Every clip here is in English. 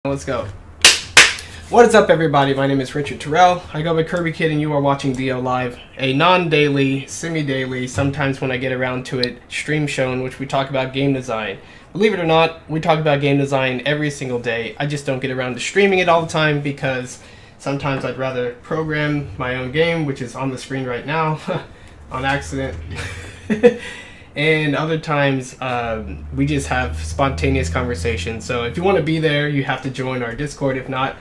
Let's go. What is up, everybody? My name is Richard Terrell. I go by Kirby Kid, and you are watching DO Live, a non-daily, semi-daily, sometimes when I get around to it, stream show in which we talk about game design. Believe it or not, we talk about game design every single day. I just don't get around to streaming it all the time because sometimes I'd rather program my own game, which is on the screen right now, on accident. And other times, we just have spontaneous conversations. So if you want to be there, you have to join our Discord. If not,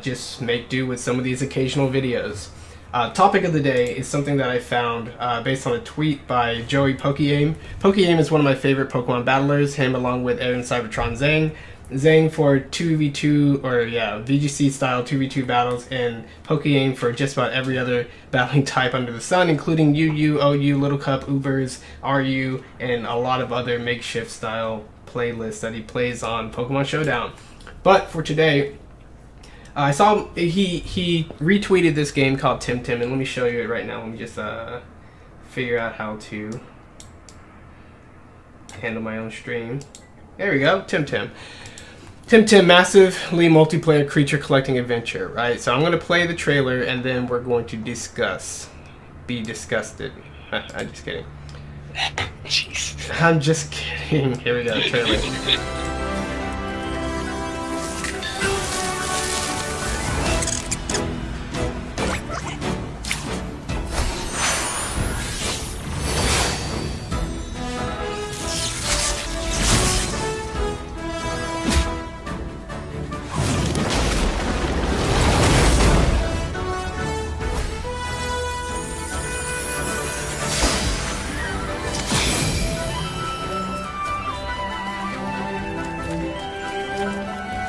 just make do with some of these occasional videos. Topic of the day is something that I found based on a tweet by Joey Pokeaim. Pokeaim is one of my favorite Pokemon battlers, him along with Aaron Cybertron Zhang. Zhang for 2v2, or yeah, VGC style 2v2 battles, and Pokeaim for just about every other battling type under the sun, including UU, OU, Little Cup, Ubers, RU, and a lot of other makeshift style playlists that he plays on Pokemon Showdown. But for today, I saw he retweeted this game called Tim Tim, and let me show you it right now. Let me just figure out how to handle my own stream. There we go, Tim Tim. Tim Tim, massively multiplayer creature collecting adventure, right? So I'm going to play the trailer, and then we're going to be disgusted. I'm just kidding. Jeez. I'm just kidding. Here we go, trailer.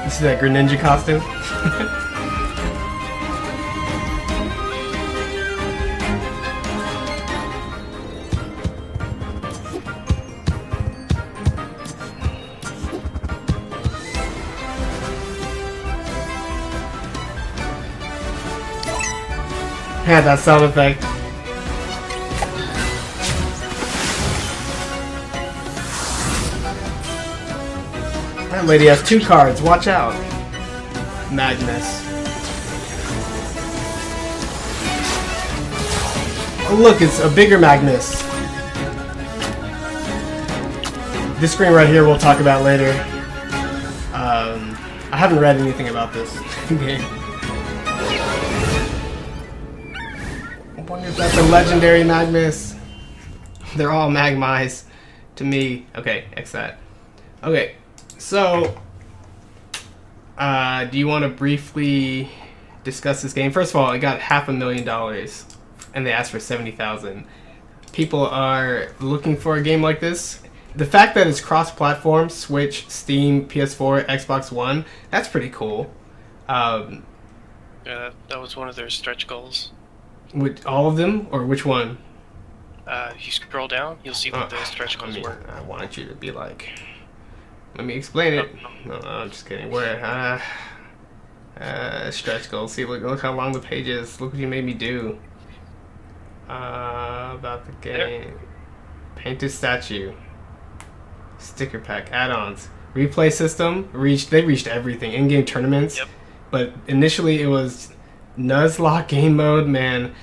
You see that Greninja costume? Had that sound effect. That lady has 2 cards, watch out. Magnus. Oh look, it's a bigger Magnus. This screen right here we'll talk about later. I haven't read anything about this game. I wonder if that's a legendary Magnus. They're all Magmies to me. Okay, X that. Okay. So, do you want to briefly discuss this game? First of all, it got $500,000, and they asked for $70,000. People are looking for a game like this. The fact that it's cross-platform, Switch, Steam, PS4, Xbox One, that's pretty cool. Yeah, that was one of their stretch goals. With all of them, or which one? You scroll down, you'll see what the stretch goals were. I want you to be like... Let me explain it. No, I'm just kidding. Where? Stretch goals. See, look how long the page is. Look what you made me do. About the game. There. Painted statue. Sticker pack. Add-ons. Replay system. They reached everything. In-game tournaments. Yep. But initially it was Nuzlocke game mode, man.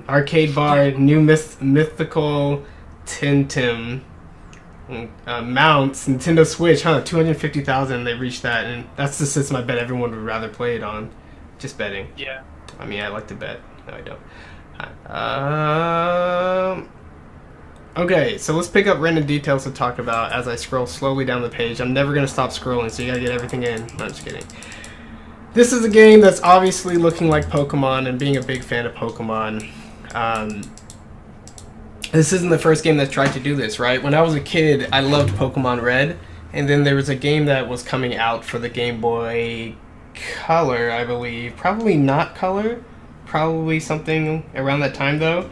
Arcade bar. New mythical Tintim. Mounts, Nintendo Switch, 250,000. They reached that, and that's the system I bet everyone would rather play it on. Just betting. Yeah. I mean, I like to bet. No, I don't. Okay, so let's pick up random details to talk about as I scroll slowly down the page. I'm never gonna stop scrolling, so you gotta get everything in. No, I'm just kidding. This is a game that's obviously looking like Pokemon, and being a big fan of Pokemon, this isn't the first game that tried to do this, right? When I was a kid, I loved Pokemon Red, and then there was a game that was coming out for the Game Boy Color, I believe. Probably not Color. Probably something around that time, though.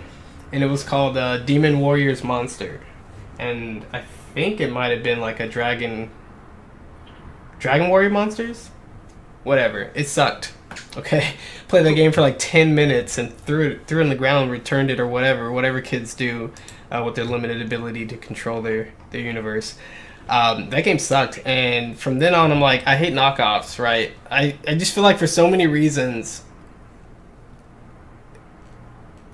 And it was called Demon Warriors Monster. And I think it might have been like a Dragon Warrior Monsters? Whatever. It sucked. Okay, played that game for like 10 minutes and threw it in the ground, returned it, or whatever kids do with their limited ability to control their universe. That game sucked, and from then on, I'm like, I hate knockoffs, right? I just feel like for so many reasons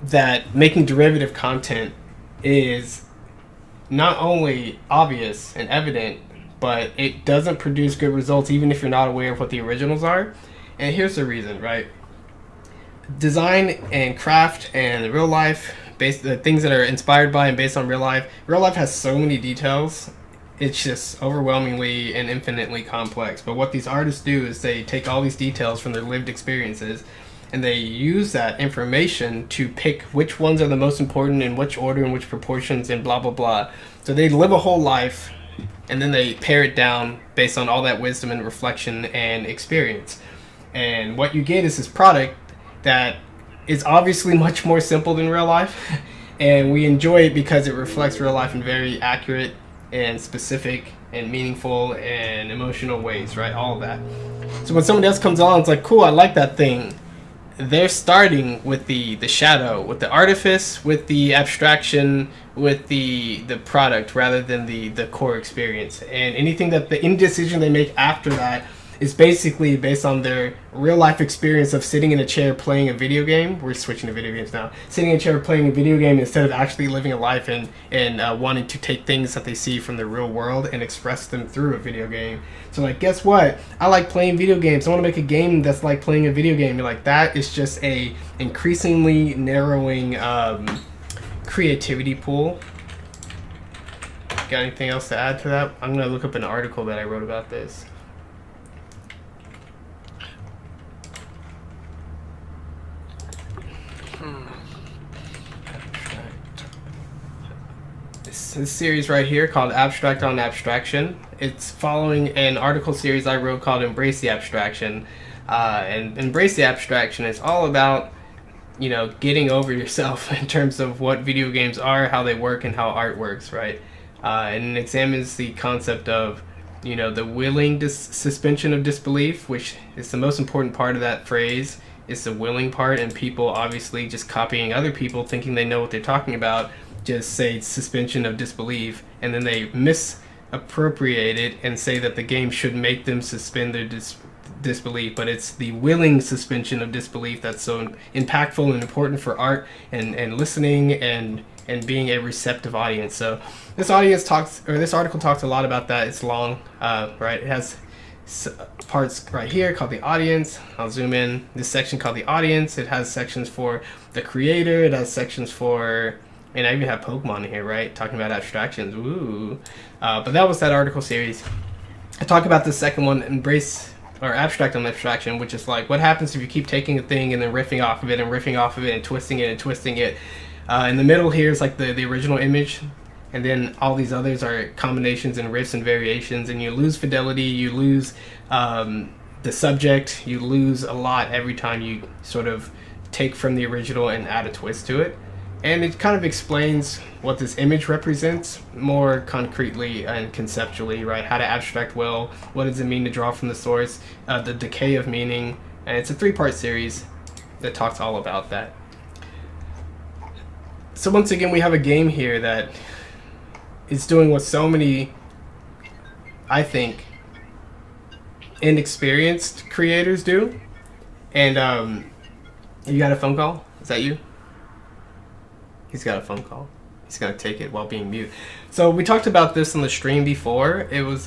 that making derivative content is not only obvious and evident, but it doesn't produce good results even if you're not aware of what the originals are. And here's the reason, right? Design and craft and real life, based the things that are inspired by and based on real life. Real life has so many details. It's just overwhelmingly and infinitely complex. But what these artists do is they take all these details from their lived experiences and they use that information to pick which ones are the most important in which order and which proportions and blah blah blah. So they live a whole life and then they pare it down based on all that wisdom and reflection and experience. And what you get is this product that is obviously much more simple than real life, and we enjoy it because it reflects real life in very accurate and specific and meaningful and emotional ways, right? All of that. So when somebody else comes along, it's like, cool, I like that thing. They're starting with the shadow, with the artifice, with the abstraction, with the product rather than the core experience. And anything that the indecision they make after that is basically based on their real life experience of sitting in a chair playing a video game. We're switching to video games now. Sitting in a chair playing a video game instead of actually living a life and wanting to take things that they see from the real world and express them through a video game. So like, guess what? I like playing video games. I want to make a game that's like playing a video game. You're like, that is just a increasingly narrowing creativity pool. Got anything else to add to that? I'm going to look up an article that I wrote about this. This series right here called Abstract on Abstraction. It's following an article series I wrote called Embrace the Abstraction. And Embrace the Abstraction is all about, you know, getting over yourself in terms of what video games are, how they work, and how art works, right? And it examines the concept of, you know, the willing suspension of disbelief, which is the most important part of that phrase. It's the willing part, and people obviously just copying other people thinking they know what they're talking about just say suspension of disbelief, and then they misappropriate it and say that the game should make them suspend their disbelief, but it's the willing suspension of disbelief that's so impactful and important for art and listening and being a receptive audience. So this article talks a lot about that. It's long, right? It has parts right here called the audience. I'll zoom in. This section called the audience. It has sections for the creator. It has sections for, and I even have Pokemon in here, right? Talking about abstractions. Ooh. But that was that article series. I talk about the second one, Embrace or Abstract on Abstraction, which is like, what happens if you keep taking a thing and then riffing off of it and riffing off of it and twisting it and twisting it. In the middle here is like the original image, and then all these others are combinations and riffs and variations, and you lose fidelity, you lose the subject, you lose a lot every time you sort of take from the original and add a twist to it. And it kind of explains what this image represents more concretely and conceptually, right? How to abstract well, what does it mean to draw from the source, the decay of meaning. And it's a 3-part series that talks all about that. So once again, we have a game here that is doing what so many, I think, inexperienced creators do. And you got a phone call? Is that you? He's got a phone call. He's going to take it while being mute. So we talked about this on the stream before. It was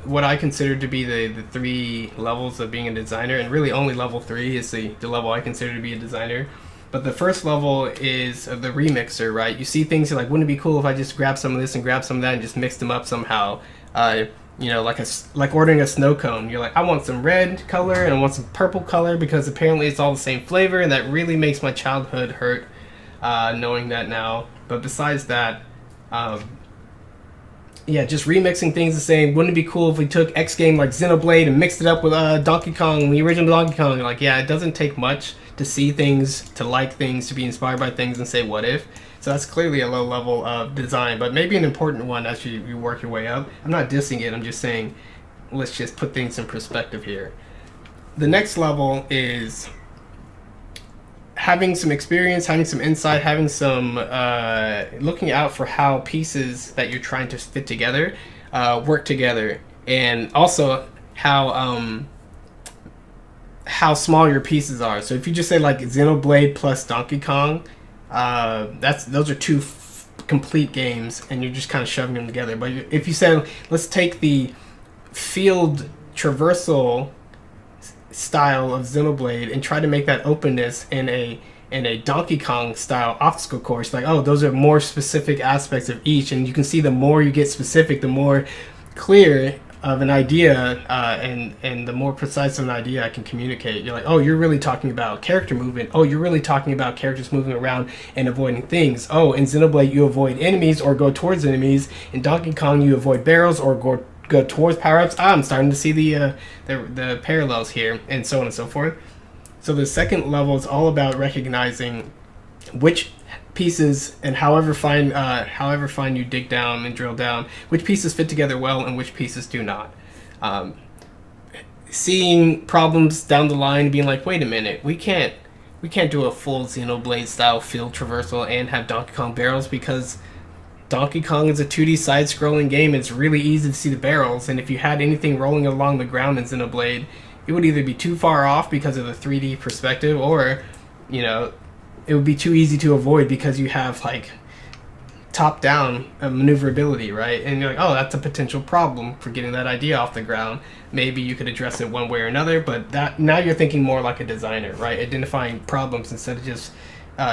what I consider to be the 3 levels of being a designer, and really only level 3 is the level I consider to be a designer. But the first level is the remixer, right? You see things, you're like, wouldn't it be cool if I just grab some of this and grab some of that and just mix them up somehow? You know, like ordering a snow cone. You're like, I want some red color and I want some purple color because apparently it's all the same flavor, and that really makes my childhood hurt. Knowing that now. But besides that, yeah, just remixing things and saying, wouldn't it be cool if we took X game like Xenoblade and mixed it up with Donkey Kong, the original Donkey Kong? You're like, yeah, it doesn't take much to see things, to like things, to be inspired by things and say, what if? So that's clearly a low level of design, but maybe an important one as you work your way up. I'm not dissing it, I'm just saying, let's just put things in perspective here. The next level is having some experience, having some insight, having some looking out for how pieces that you're trying to fit together work together, and also how small your pieces are. So if you just say like Xenoblade plus Donkey Kong, those are two complete games, and you're just kind of shoving them together. But if you said, let's take the field traversal style of Xenoblade and try to make that openness in a Donkey Kong style obstacle course, like, oh, those are more specific aspects of each, and you can see the more you get specific, the more clear of an idea, and the more precise of an idea I can communicate. You're like, oh, you're really talking about character movement. Oh, you're really talking about characters moving around and avoiding things. Oh, in Xenoblade you avoid enemies or go towards enemies. In Donkey Kong you avoid barrels or go towards power-ups. I'm starting to see the parallels here, and so on and so forth. So the second level is all about recognizing which pieces, and however fine you dig down and drill down, which pieces fit together well and which pieces do not. Seeing problems down the line, being like, wait a minute, we can't do a full Xenoblade style field traversal and have Donkey Kong barrels, because Donkey Kong is a 2D side-scrolling game. It's really easy to see the barrels, and if you had anything rolling along the ground in Xenoblade, it would either be too far off because of the 3D perspective, or, you know, it would be too easy to avoid because you have like top-down maneuverability, right? And you're like, oh, that's a potential problem for getting that idea off the ground. Maybe you could address it one way or another, but that now you're thinking more like a designer, right? Identifying problems instead of just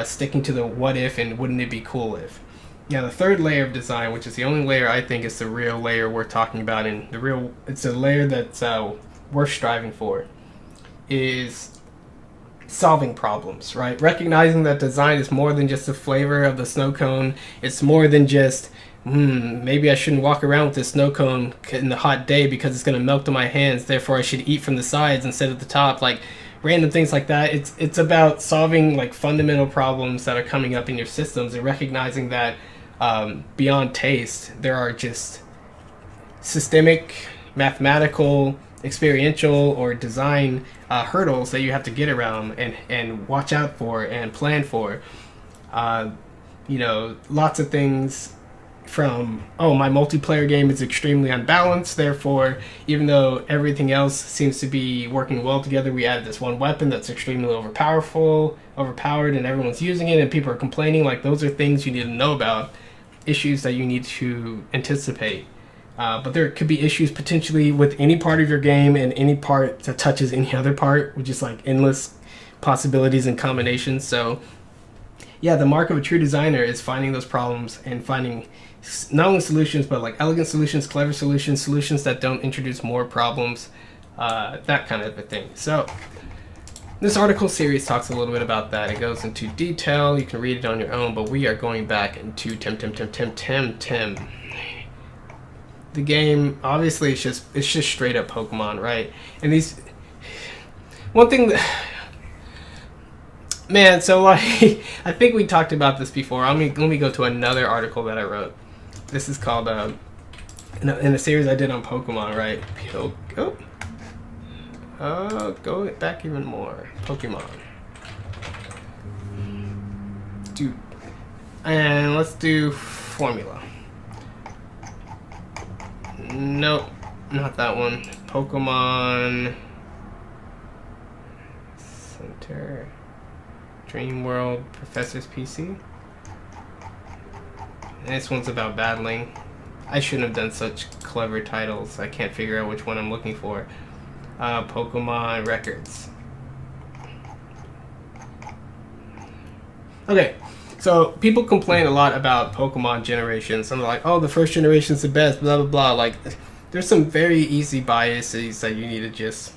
sticking to the what if and wouldn't it be cool if. Now the third layer of design, which is the only layer I think is the real layer we're talking about, and it's a layer that's worth striving for, is solving problems, right? Recognizing that design is more than just the flavor of the snow cone. It's more than just, maybe I shouldn't walk around with this snow cone in the hot day because it's going to melt in my hands, therefore I should eat from the sides instead of the top, like random things like that. It's about solving like fundamental problems that are coming up in your systems, and recognizing that beyond taste, there are just systemic, mathematical, experiential, or design hurdles that you have to get around and watch out for and plan for. Lots of things from, oh, my multiplayer game is extremely unbalanced, therefore, even though everything else seems to be working well together, we add this one weapon that's extremely overpowered, and everyone's using it, and people are complaining. Like, those are things you need to know about, issues that you need to anticipate. But there could be issues potentially with any part of your game and any part that touches any other part, which is like endless possibilities and combinations. So yeah, the mark of a true designer is finding those problems and finding not only solutions, but like elegant solutions, clever solutions, solutions that don't introduce more problems, that kind of a thing. So this article series talks a little bit about that. It goes into detail. You can read it on your own, but we are going back into Tim. The game, obviously, it's just straight up Pokemon, right? And these, one thing that, man, so like, I think we talked about this before. Let me go to another article that I wrote. This is called in a series I did on Pokemon, right? Go back even more. Pokemon. And let's do Formula. Nope, not that one. Pokemon Center, Dream World, Professor's PC. And this one's about battling. I shouldn't have done such clever titles. I can't figure out which one I'm looking for. Pokemon Records. Okay. So people complain a lot about Pokemon generations, and they're like, oh, the first generation's the best, blah, blah, blah. Like, there's some very easy biases that you need to just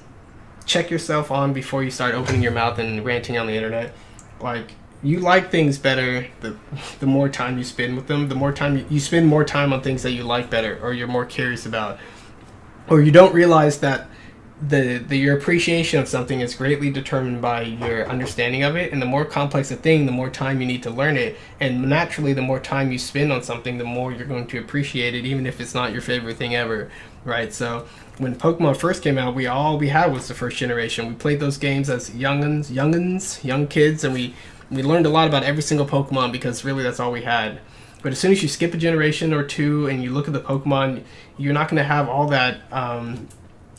check yourself on before you start opening your mouth and ranting on the internet. Like, you like things better the more time you spend with them, the more time you spend more time on things that you like better, or you're more curious about. Or you don't realize that your appreciation of something is greatly determined by your understanding of it, and the more complex a thing, the more time you need to learn it, and naturally the more time you spend on something, the more you're going to appreciate it, even if it's not your favorite thing ever, right? So when Pokemon first came out, all we had was the first generation. We played those games as young kids, and we learned a lot about every single Pokemon because really that's all we had. But as soon as you skip a generation or two and you look at the Pokemon, you're not going to have all that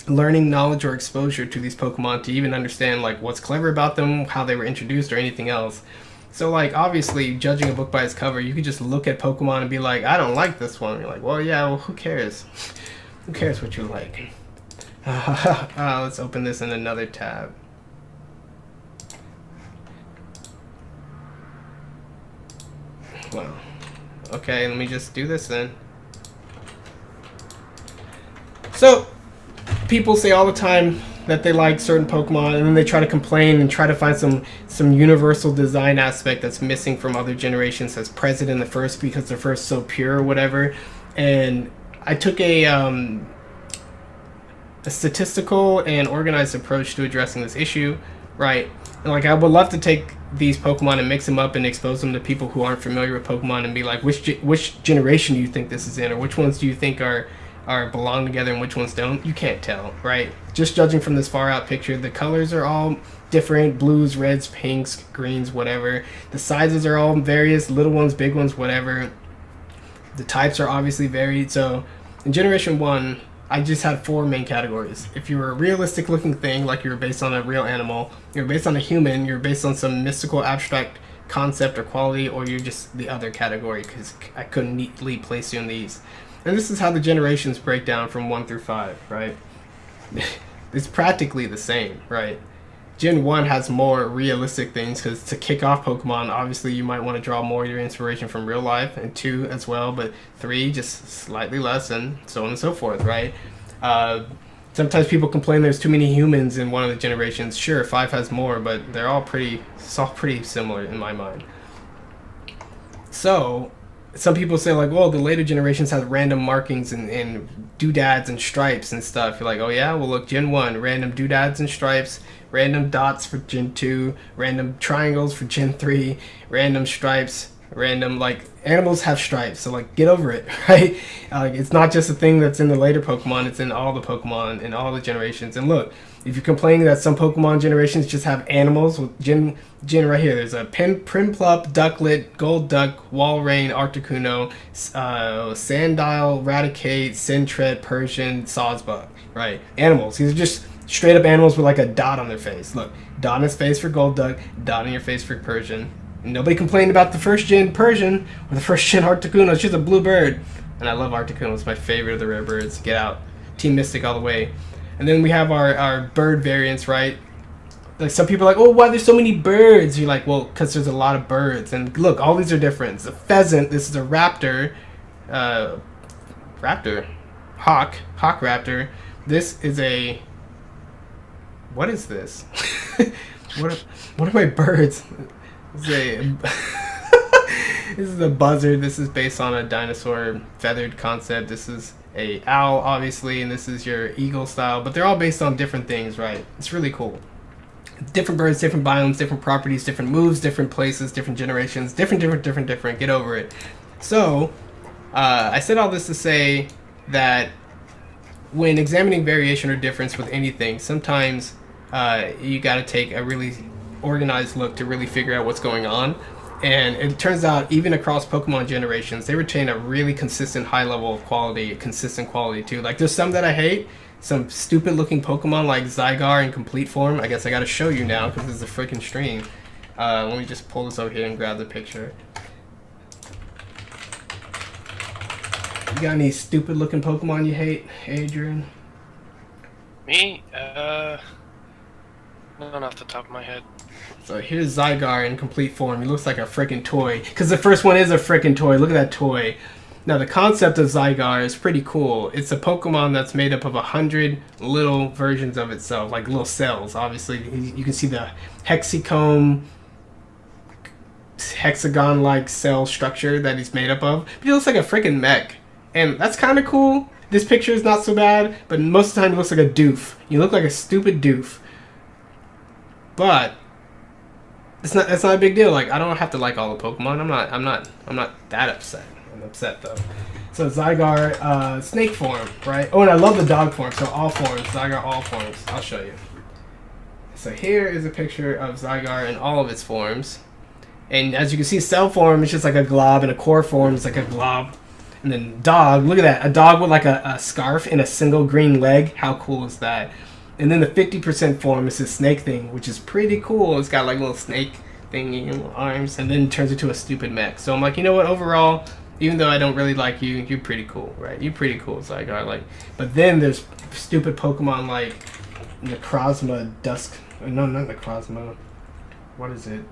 learning, knowledge, or exposure to these Pokemon to even understand like what's clever about them, how they were introduced, or anything else. So like obviously judging a book by its cover, you could just look at Pokemon and be like, I don't like this one. You're like, well, yeah, well, who cares? Who cares what you like? Let's open this in another tab. Well, okay, let me just do this then. So, people say all the time that they like certain Pokemon, and then they try to complain and try to find some universal design aspect that's missing from other generations that's present in the first because the first so pure or whatever. And I took a statistical and organized approach to addressing this issue, right? And like I would love to take these Pokemon and mix them up and expose them to people who aren't familiar with Pokemon and be like, which generation do you think this is in, or which ones do you think are belong together and which ones don't? You can't tell, right? Just judging from this far out picture, the colors are all different: blues, reds, pinks, greens, whatever. The sizes are all various, little ones, big ones, whatever. The types are obviously varied. So in Generation 1, I just had 4 main categories. If you were a realistic looking thing, like you were based on a real animal, you're based on a human, you're based on some mystical abstract concept or quality, or you're just the other category, because I couldn't neatly place you in these. And this is how the generations break down from 1 through 5, right? It's practically the same, right? Gen 1 has more realistic things, because to kick off Pokemon, obviously you might want to draw more of your inspiration from real life, and 2 as well, but 3 just slightly less, and so on and so forth, right? Sometimes people complain there's too many humans in one of the generations. Sure, 5 has more, but it's all pretty similar in my mind. So some people say like, well, the later generations have random markings and doodads and stripes and stuff. You're like, oh yeah, well look, Gen 1, random doodads and stripes, random dots for Gen 2, random triangles for Gen 3, random stripes, random, like, animals have stripes, so like, get over it, right? Like, it's not just a thing that's in the later Pokemon, it's in all the Pokemon in all the generations. And look, if you're complaining that some Pokemon generations just have animals, with Gen right here, there's a Prinplup, Ducklet, Golduck, Walrein, Articuno, Sandile, Raticate, Sentret, Persian, Sawsbuck, right? Animals. These are just straight up animals with like a dot on their face. Look, dot on his face for Golduck, dot on your face for Persian. And nobody complained about the first gen Persian or the first gen Articuno. It's just a blue bird. And I love Articuno. It's my favorite of the rare birds. Get out. Team Mystic all the way. And then we have our bird variants, right? Like, some people are like, oh, why there's so many birds? You're like, well, because there's a lot of birds. And look, all these are different. It's a pheasant. This is a raptor. Hawk raptor. This is a... What is this? What are my birds? This is a buzzard. This is based on a dinosaur feathered concept. This is a owl, obviously, and this is your eagle style. But they're all based on different things, right? It's really cool. Different birds, different biomes, different properties, different moves, different places, different generations, different. Get over it. So, I said all this to say that when examining variation or difference with anything, sometimes you got to take a really organized look to really figure out what's going on. And it turns out, even across Pokemon generations, they retain a really consistent high level of quality, consistent quality too. Like, there's some that I hate, some stupid looking Pokemon like Zygarde in complete form. I guess I gotta show you now because this is a freaking stream. Let me just pull this over here and grab the picture. You got any stupid looking Pokemon you hate, Adrian? Me? None off the top of my head. So here's Zygarde in complete form. He looks like a freaking toy. Because the first one is a freaking toy. Look at that toy. Now, the concept of Zygarde is pretty cool. It's a Pokemon that's made up of 100 little versions of itself, like little cells. Obviously, you can see the hexagon-like cell structure that he's made up of. But he looks like a freaking mech. And that's kind of cool. This picture is not so bad, but most of the time he looks like a doof. You look like a stupid doof. But it's not a big deal. Like, I don't have to like all the Pokemon. I'm not that upset. I'm upset though. So Zygarde, snake form, right? Oh, and I love the dog form. So all forms, Zygarde, all forms. I'll show you. So here is a picture of Zygarde in all of its forms, And as you can see, cell form is just like a glob, and a core form is like a glob. And then dog, look at that. A dog with like a scarf and a single green leg. How cool is that? And then the 50% form is this snake thing, which is pretty cool. It's got like little snake thingy and little arms, and then turns into a stupid mech. So I'm like, you know what, overall, even though I don't really like you, you're pretty cool, right? You're pretty cool, Zygarde. Like, but then there's stupid Pokemon like Necrozma Dusk. No, not Necrozma. What is it?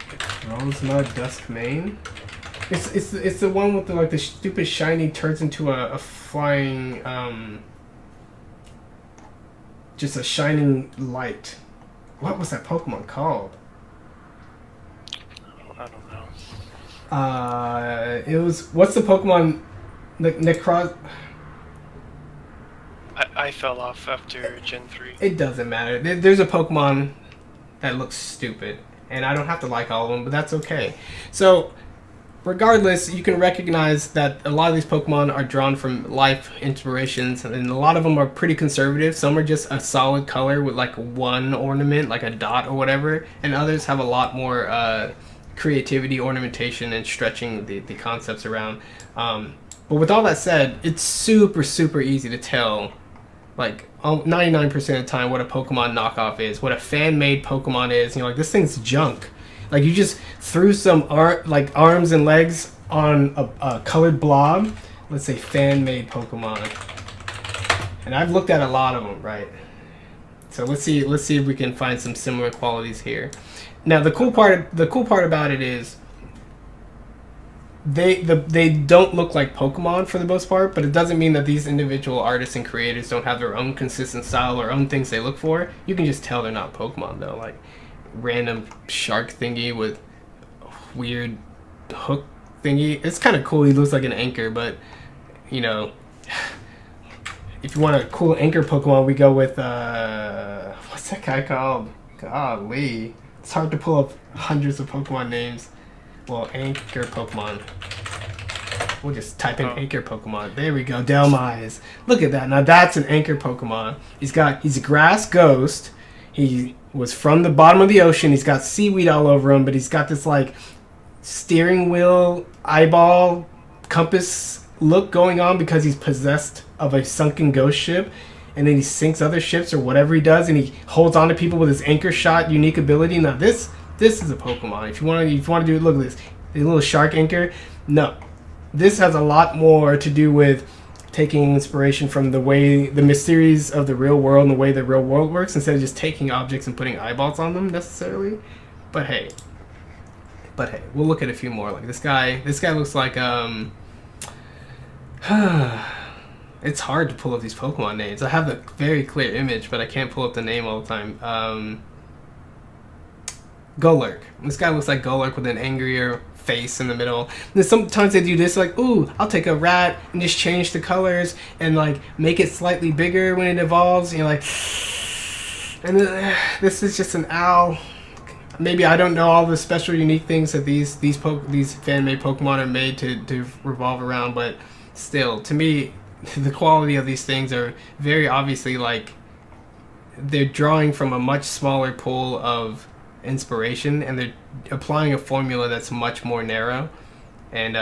Necrozma Dusk Mane? It's the one with the like the stupid shiny turns into a flying just a shining light. What was that Pokemon called? I don't know. It was, what's the Pokemon? Necroz. I fell off after Gen 3. It doesn't matter. There's a Pokemon that looks stupid, and I don't have to like all of them, but that's okay. So, regardless, you can recognize that a lot of these Pokemon are drawn from life inspirations, and a lot of them are pretty conservative. Some are just a solid color with like one ornament, like a dot or whatever, and others have a lot more creativity, ornamentation, and stretching the concepts around. But with all that said, it's super easy to tell, like 99% of the time, what a Pokemon knockoff is, what a fan-made Pokemon is. You know, like, this thing's junk. Like, you just threw some arms and legs on a colored blob. Let's say fan-made Pokemon. And I've looked at a lot of them, right? So let's see if we can find some similar qualities here. Now the cool part about it is they don't look like Pokemon for the most part, but it doesn't mean that these individual artists and creators don't have their own consistent style or own things they look for. You can just tell they're not Pokemon though. Like random shark thingy with weird hook thingy. It's kind of cool. He looks like an anchor, but you know, if you want a cool anchor Pokemon, we go with what's that guy called? Golly. It's hard to pull up hundreds of Pokemon names. Well, anchor Pokemon. We'll just type in anchor Pokemon. There we go. Delmise. Look at that. Now that's an anchor Pokemon. He's a grass ghost. He was from the bottom of the ocean. He's got seaweed all over him, but he's got this like steering wheel, eyeball, compass look going on because he's possessed of a sunken ghost ship. And then he sinks other ships or whatever he does, and he holds on to people with his anchor shot unique ability. Now this is a Pokemon. If you want to do it, look at this. The little shark anchor. No. This has a lot more to do with taking inspiration from the mysteries of the real world and the way the real world works, instead of just taking objects and putting eyeballs on them necessarily. But hey, we'll look at a few more. Like this guy looks like it's hard to pull up these Pokemon names. I have a very clear image, but I can't pull up the name all the time. Golurk. This guy looks like Golurk with an angrier face in the middle. And then sometimes they do this, like, ooh, I'll take a rat and just change the colors and like make it slightly bigger when it evolves. And you're like, and then, this is just an owl. Maybe I don't know all the special unique things that these fan-made Pokemon are made to revolve around, but still, to me, the quality of these things are very obviously like they're drawing from a much smaller pool of inspiration, and they're applying a formula that's much more narrow. And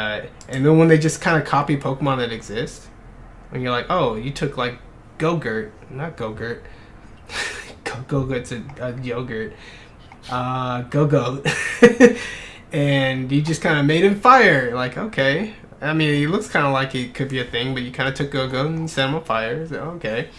then when they just kind of copy Pokemon that exist, when you're like, oh, you took like Go-Gurt, not Go-Gurt. Go-Gurt's a yogurt. Go-Goat. And you just kind of made him fire. Like, okay. I mean, he looks kind of like he could be a thing, but you kind of took Go-Go and set him on fire. So, okay.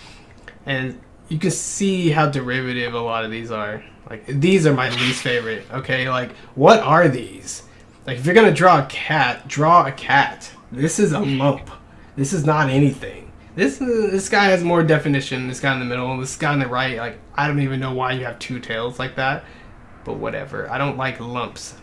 And you can see how derivative a lot of these are. Like, these are my least favorite, okay? Like, what are these? Like, if you're going to draw a cat, draw a cat. This is a lump. This is not anything. This guy has more definition. This guy in the middle, this guy on the right, like, I don't even know why you have two tails like that. But whatever. I don't like lumps.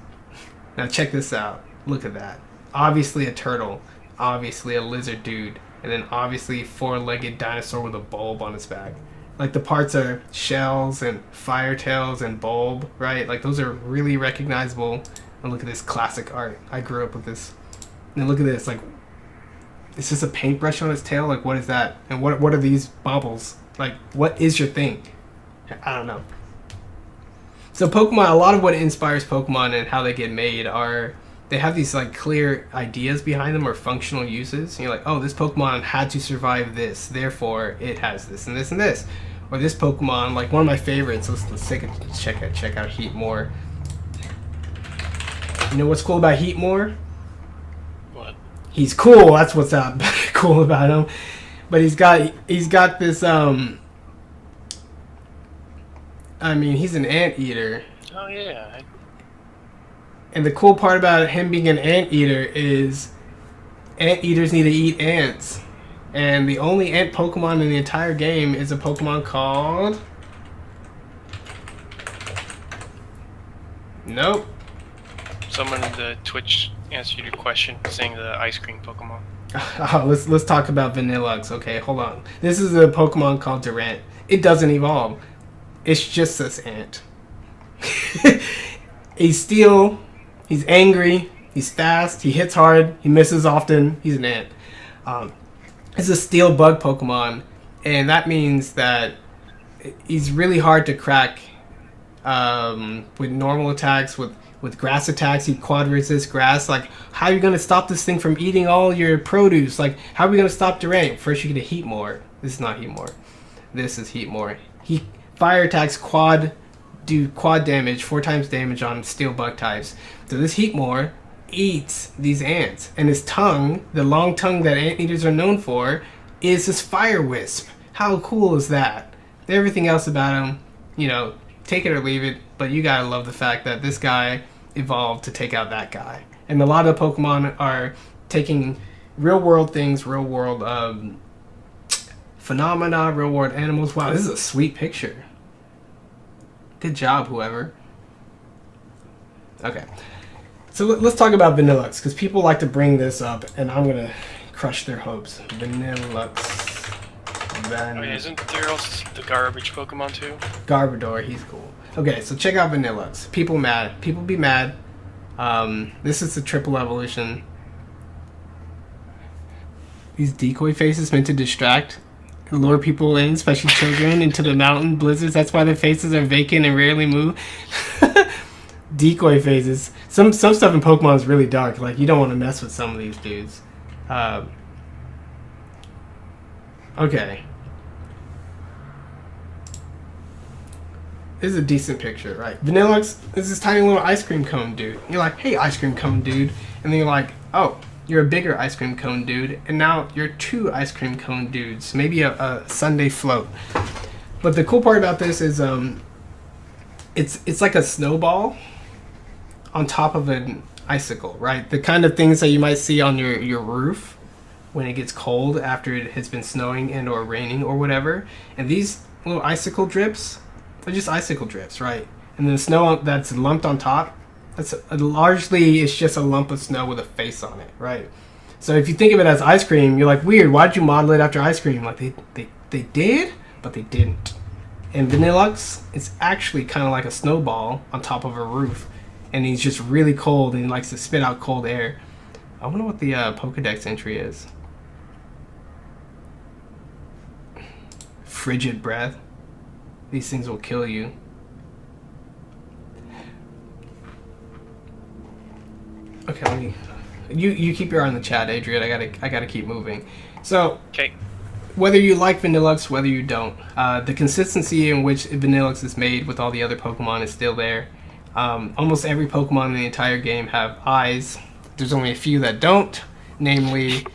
Now, check this out. Look at that. Obviously a turtle, obviously a lizard dude, and then obviously four-legged dinosaur with a bulb on its back. Like the parts are shells and fire tails and bulb, right? Like those are really recognizable. And look at this classic art. I grew up with this. And look at this, like, it's just a paintbrush on its tail. Like, what is that? And what are these baubles? Like, what is your thing? I don't know. So Pokemon, a lot of what inspires Pokemon and how they get made are they have these like clear ideas behind them or functional uses. And you're like, oh, this Pokemon had to survive this, therefore it has this and this and this. Or this Pokemon, like one of my favorites. Let's take a check out Heatmore. You know what's cool about Heatmore? What? He's cool. That's what's up cool about him. But he's got this I mean, he's an anteater. Oh yeah. And the cool part about him being an anteater is anteaters need to eat ants. And the only ant Pokemon in the entire game is a Pokemon called... Nope. Someone in the Twitch answered your question saying the ice cream Pokemon. Oh, let's talk about Vanilluxe. Okay, hold on. This is a Pokemon called Durant. It doesn't evolve. It's just this ant. He's steel. He's angry. He's fast. He hits hard. He misses often. He's an ant. It's a steel bug Pokemon, and that means that he's really hard to crack with normal attacks, with grass attacks. He quad resists grass. Like, how are you going to stop this thing from eating all your produce? Like, how are we going to stop Durant? First, you get a Heatmore. This is not Heatmore. This is Heatmore. He fire attacks do quad damage, 4 times damage on steel bug types. So this Heatmore eats these ants, and his tongue, the long tongue that anteaters are known for, is this fire wisp. How cool is that? Everything else about him, you know, take it or leave it, but you gotta love the fact that this guy evolved to take out that guy. And a lot of Pokemon are taking real world things, real world phenomena, real world animals. Wow, this is a sweet picture. Good job, whoever. Okay. So let's talk about Vanilluxe, because people like to bring this up, and I'm going to crush their hopes. Vanilluxe. Oh, yeah, isn't there also the garbage Pokemon too? Garbodor, he's cool. Okay, so check out Vanilluxe. People mad. People be mad. This is the triple evolution. These decoy faces meant to distract and lure people in, especially children, into the mountain blizzards. That's why their faces are vacant and rarely move. Decoy phases. Some stuff in Pokemon is really dark. Like, you don't want to mess with some of these dudes. Okay. This is a decent picture, right? Vanilluxe is this tiny little ice cream cone dude. You're like, hey, ice cream cone dude. And then you're like, oh, you're a bigger ice cream cone dude. And now you're 2 ice cream cone dudes. Maybe a Sunday float. But the cool part about this is it's like a snowball on top of an icicle, right? The kind of things that you might see on your roof when it gets cold after it has been snowing and or raining or whatever. And these little icicle drips, they're just icicle drips, right? And then the snow that's lumped on top, that's largely, it's just a lump of snow with a face on it, right? So if you think of it as ice cream, you're like, weird, why'd you model it after ice cream? Like, they did, but they didn't. And Vanilluxe, it's actually kind of like a snowball on top of a roof. And he's just really cold, and he likes to spit out cold air. I wonder what the Pokedex entry is. Frigid breath. These things will kill you. Okay, let me... You keep your eye on the chat, Adrian. I gotta keep moving. So... Okay. Whether you like Vanilluxe, whether you don't, the consistency in which Vanilluxe is made with all the other Pokemon is still there. Almost every Pokemon in the entire game have eyes. There's only a few that don't. Namely,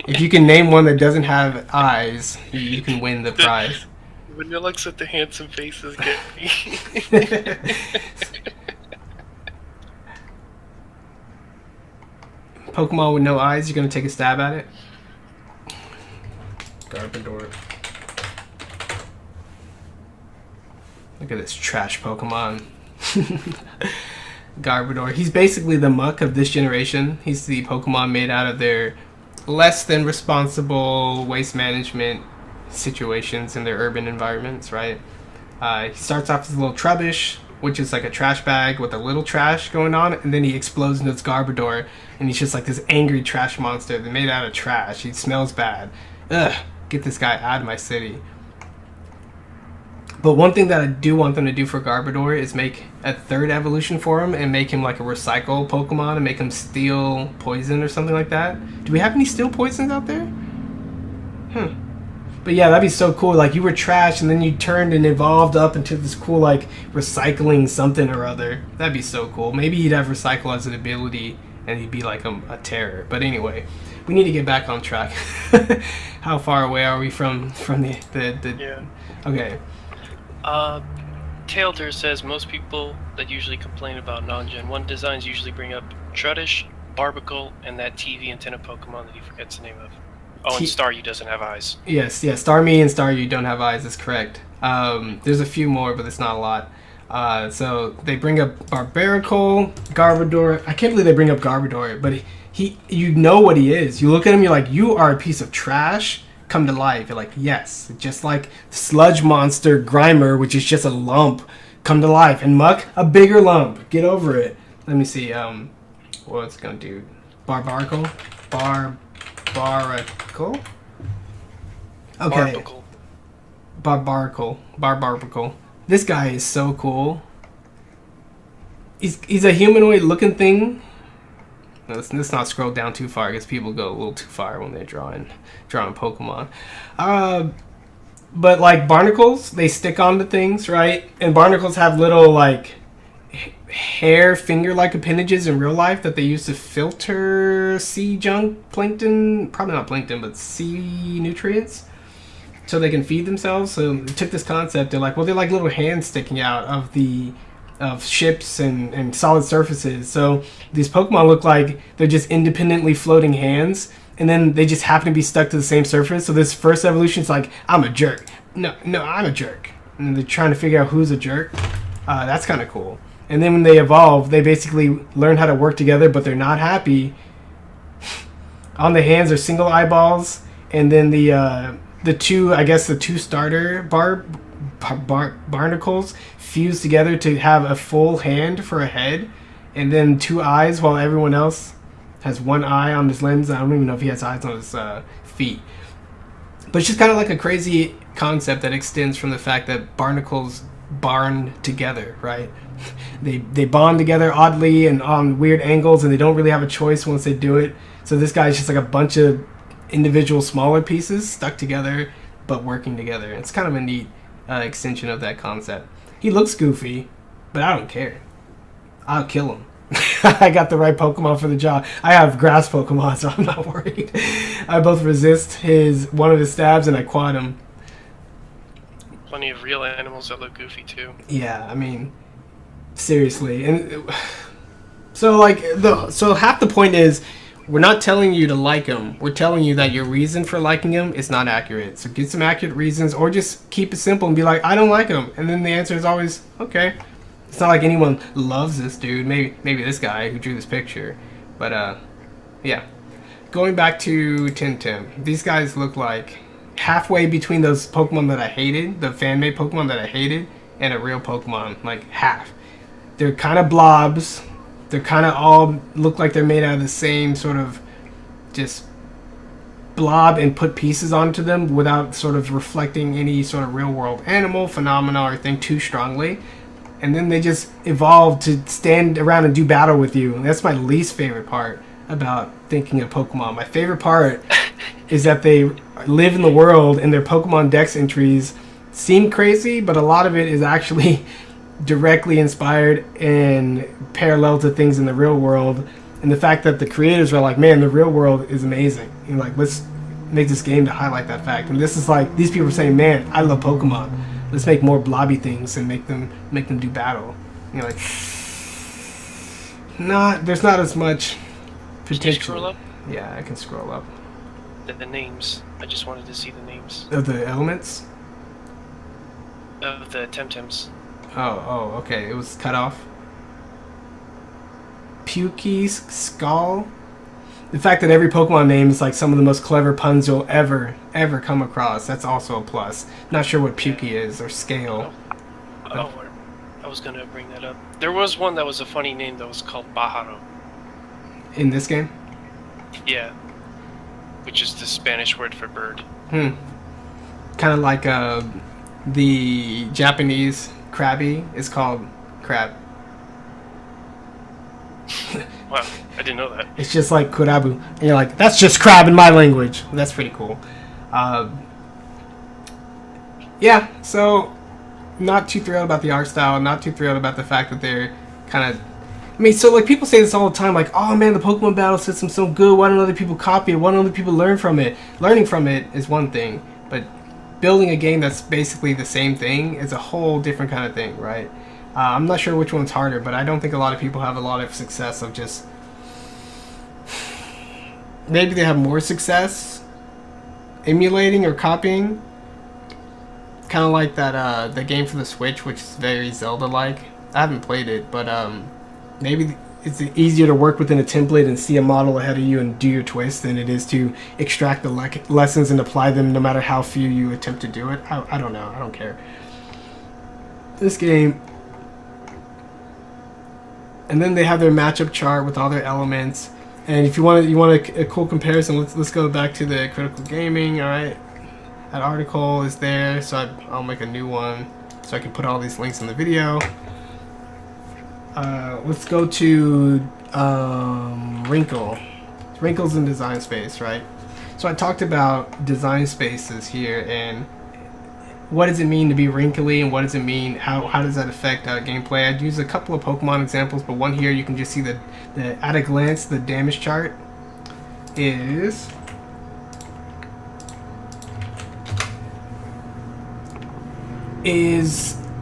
if you can name one that doesn't have eyes, you can win the prize. Vanilluxe with the handsome faces get me. Pokemon with no eyes, you're going to take a stab at it? Garbodor. Look at this trash Pokemon. Garbodor. He's basically the muck of this generation. He's the Pokemon made out of their less than responsible waste management situations in their urban environments, right? He starts off as a little Trubbish, which is like a trash bag with a little trash going on, and then he explodes into this Garbodor, and he's just like this angry trash monster that's made out of trash. He smells bad. Ugh, get this guy out of my city. But one thing that I do want them to do for Garbodor is make a third evolution for him and make him like a recycle Pokemon and make him steel poison or something like that. Do we have any steel poisons out there? But yeah, that'd be so cool. Like, you were trash and then you turned and evolved up into this cool, like, recycling something or other. That'd be so cool. Maybe you'd have recycle as an ability and he'd be like a terror. But anyway, we need to get back on track. How far away are we from the Yeah. Okay. Tailder says most people that usually complain about non-Gen 1 designs usually bring up Truddish, Barbaracle, and that TV antenna Pokemon that he forgets the name of. Oh, and Staryu doesn't have eyes. Yes, Starmie and Staryu don't have eyes, that's correct. There's a few more, but it's not a lot. So they bring up Barbaracle, Garbodor. I can't believe they bring up Garbodor, but he you know what he is. You look at him, you're like, you are a piece of trash come to life. You're like, yes, just like the sludge monster Grimer, which is just a lump, come to life. And Muck, a bigger lump. Get over it. Let me see, what's it gonna do? Barbaracle? Barbaracle? Okay. Barbaracle. This guy is so cool. He's a humanoid looking thing. No, let's not scroll down too far because people go a little too far when they're drawing Pokemon. But like barnacles, they stick onto things, right? And barnacles have little like hair finger-like appendages in real life that they use to filter sea junk, plankton, probably not plankton, but sea nutrients, so they can feed themselves. So they took this concept, they're like, well, they're like little hands sticking out of ships and solid surfaces. So these Pokemon look like they're just independently floating hands, and then they just happen to be stuck to the same surface. So this first evolution is like, I'm a jerk. No, I'm a jerk. And they're trying to figure out who's a jerk. That's kind of cool. And then when they evolve, they basically learn how to work together, but they're not happy. On the hands are single eyeballs, and then the two starter barnacles fuse together to have a full hand for a head, and then two eyes, while everyone else has one eye on his limbs. I don't even know if he has eyes on his feet. But it's just kind of like a crazy concept that extends from the fact that barnacles barn together, right? They bond together oddly and on weird angles, and they don't really have a choice once they do it. So this guy's just like a bunch of individual smaller pieces stuck together but working together. It's kind of a neat extension of that concept. He looks goofy, but I don't care. I'll kill him. I got the right Pokemon for the job. I have grass Pokemon, so I'm not worried. I both resist one of his stabs, and I quad him. Plenty of real animals that look goofy too. Yeah, I mean, seriously. And so half the point is, we're not telling you to like him. We're telling you that your reason for liking him is not accurate. So get some accurate reasons, or just keep it simple and be like, I don't like him. And then the answer is always, okay. It's not like anyone loves this dude. Maybe this guy who drew this picture. But, yeah. Going back to Tintin. These guys look like halfway between those Pokemon that I hated, the fan-made Pokemon that I hated, and a real Pokemon. Like, half. They're kind of blobs. They're kind of all look like they're made out of the same sort of just blob and put pieces onto them without sort of reflecting any sort of real-world animal, phenomena, or thing too strongly. And then they just evolve to stand around and do battle with you. And that's my least favorite part about thinking of Pokemon. My favorite part is that they live in the world and their Pokemon Dex entries seem crazy, but a lot of it is actually directly inspired and parallel to things in the real world. And the fact that the creators are like, man, the real world is amazing. And like, let's make this game to highlight that fact. And this is like, these people are saying, man, I love Pokemon. Let's make more blobby things and make them do battle. You know, like, there's not as much potential. Can you scroll up? Yeah, I can scroll up. The names. I just wanted to see the names. Of the elements? Of the Temtems. Oh, okay. It was cut off. Pukey's Skull. The fact that every Pokemon name is like some of the most clever puns you'll ever come across. That's also a plus. Not sure what Pukey is or Scale. Oh, I was gonna bring that up. There was one that was a funny name that was called Pájaro. In this game? Yeah. Which is the Spanish word for bird. Kind of like the Japanese Krabby is called Crab. Wow, I didn't know that. It's just like Kurabu. And you're like, that's just crab in my language. That's pretty cool. Yeah, so not too thrilled about the art style. Not too thrilled about the fact that they're kind of... I mean, so like people say this all the time, like, oh man, the Pokemon battle system's so good. Why don't other people copy it? Why don't other people learn from it? Learning from it is one thing, but building a game that's basically the same thing is a whole different kind of thing, right? I'm not sure which one's harder, but I don't think a lot of people have a lot of success of just... Maybe they have more success emulating or copying. Kind of like that the game for the Switch, which is very Zelda-like. I haven't played it, but maybe it's easier to work within a template and see a model ahead of you and do your twist than it is to extract the lessons and apply them no matter how few you attempt to do it. I don't know. I don't care. This game... And then they have their matchup chart with all their elements. And if you want a cool comparison, let's go back to the Critical Gaming. All right, that article is there, so I'll make a new one so I can put all these links in the video. Let's go to Wrinkle. Wrinkle's in Design Space, right? So I talked about design spaces here and what does it mean to be wrinkly and what does it mean, how does that affect gameplay. I'd use a couple of Pokemon examples, but one here you can just see the at a glance the damage chart is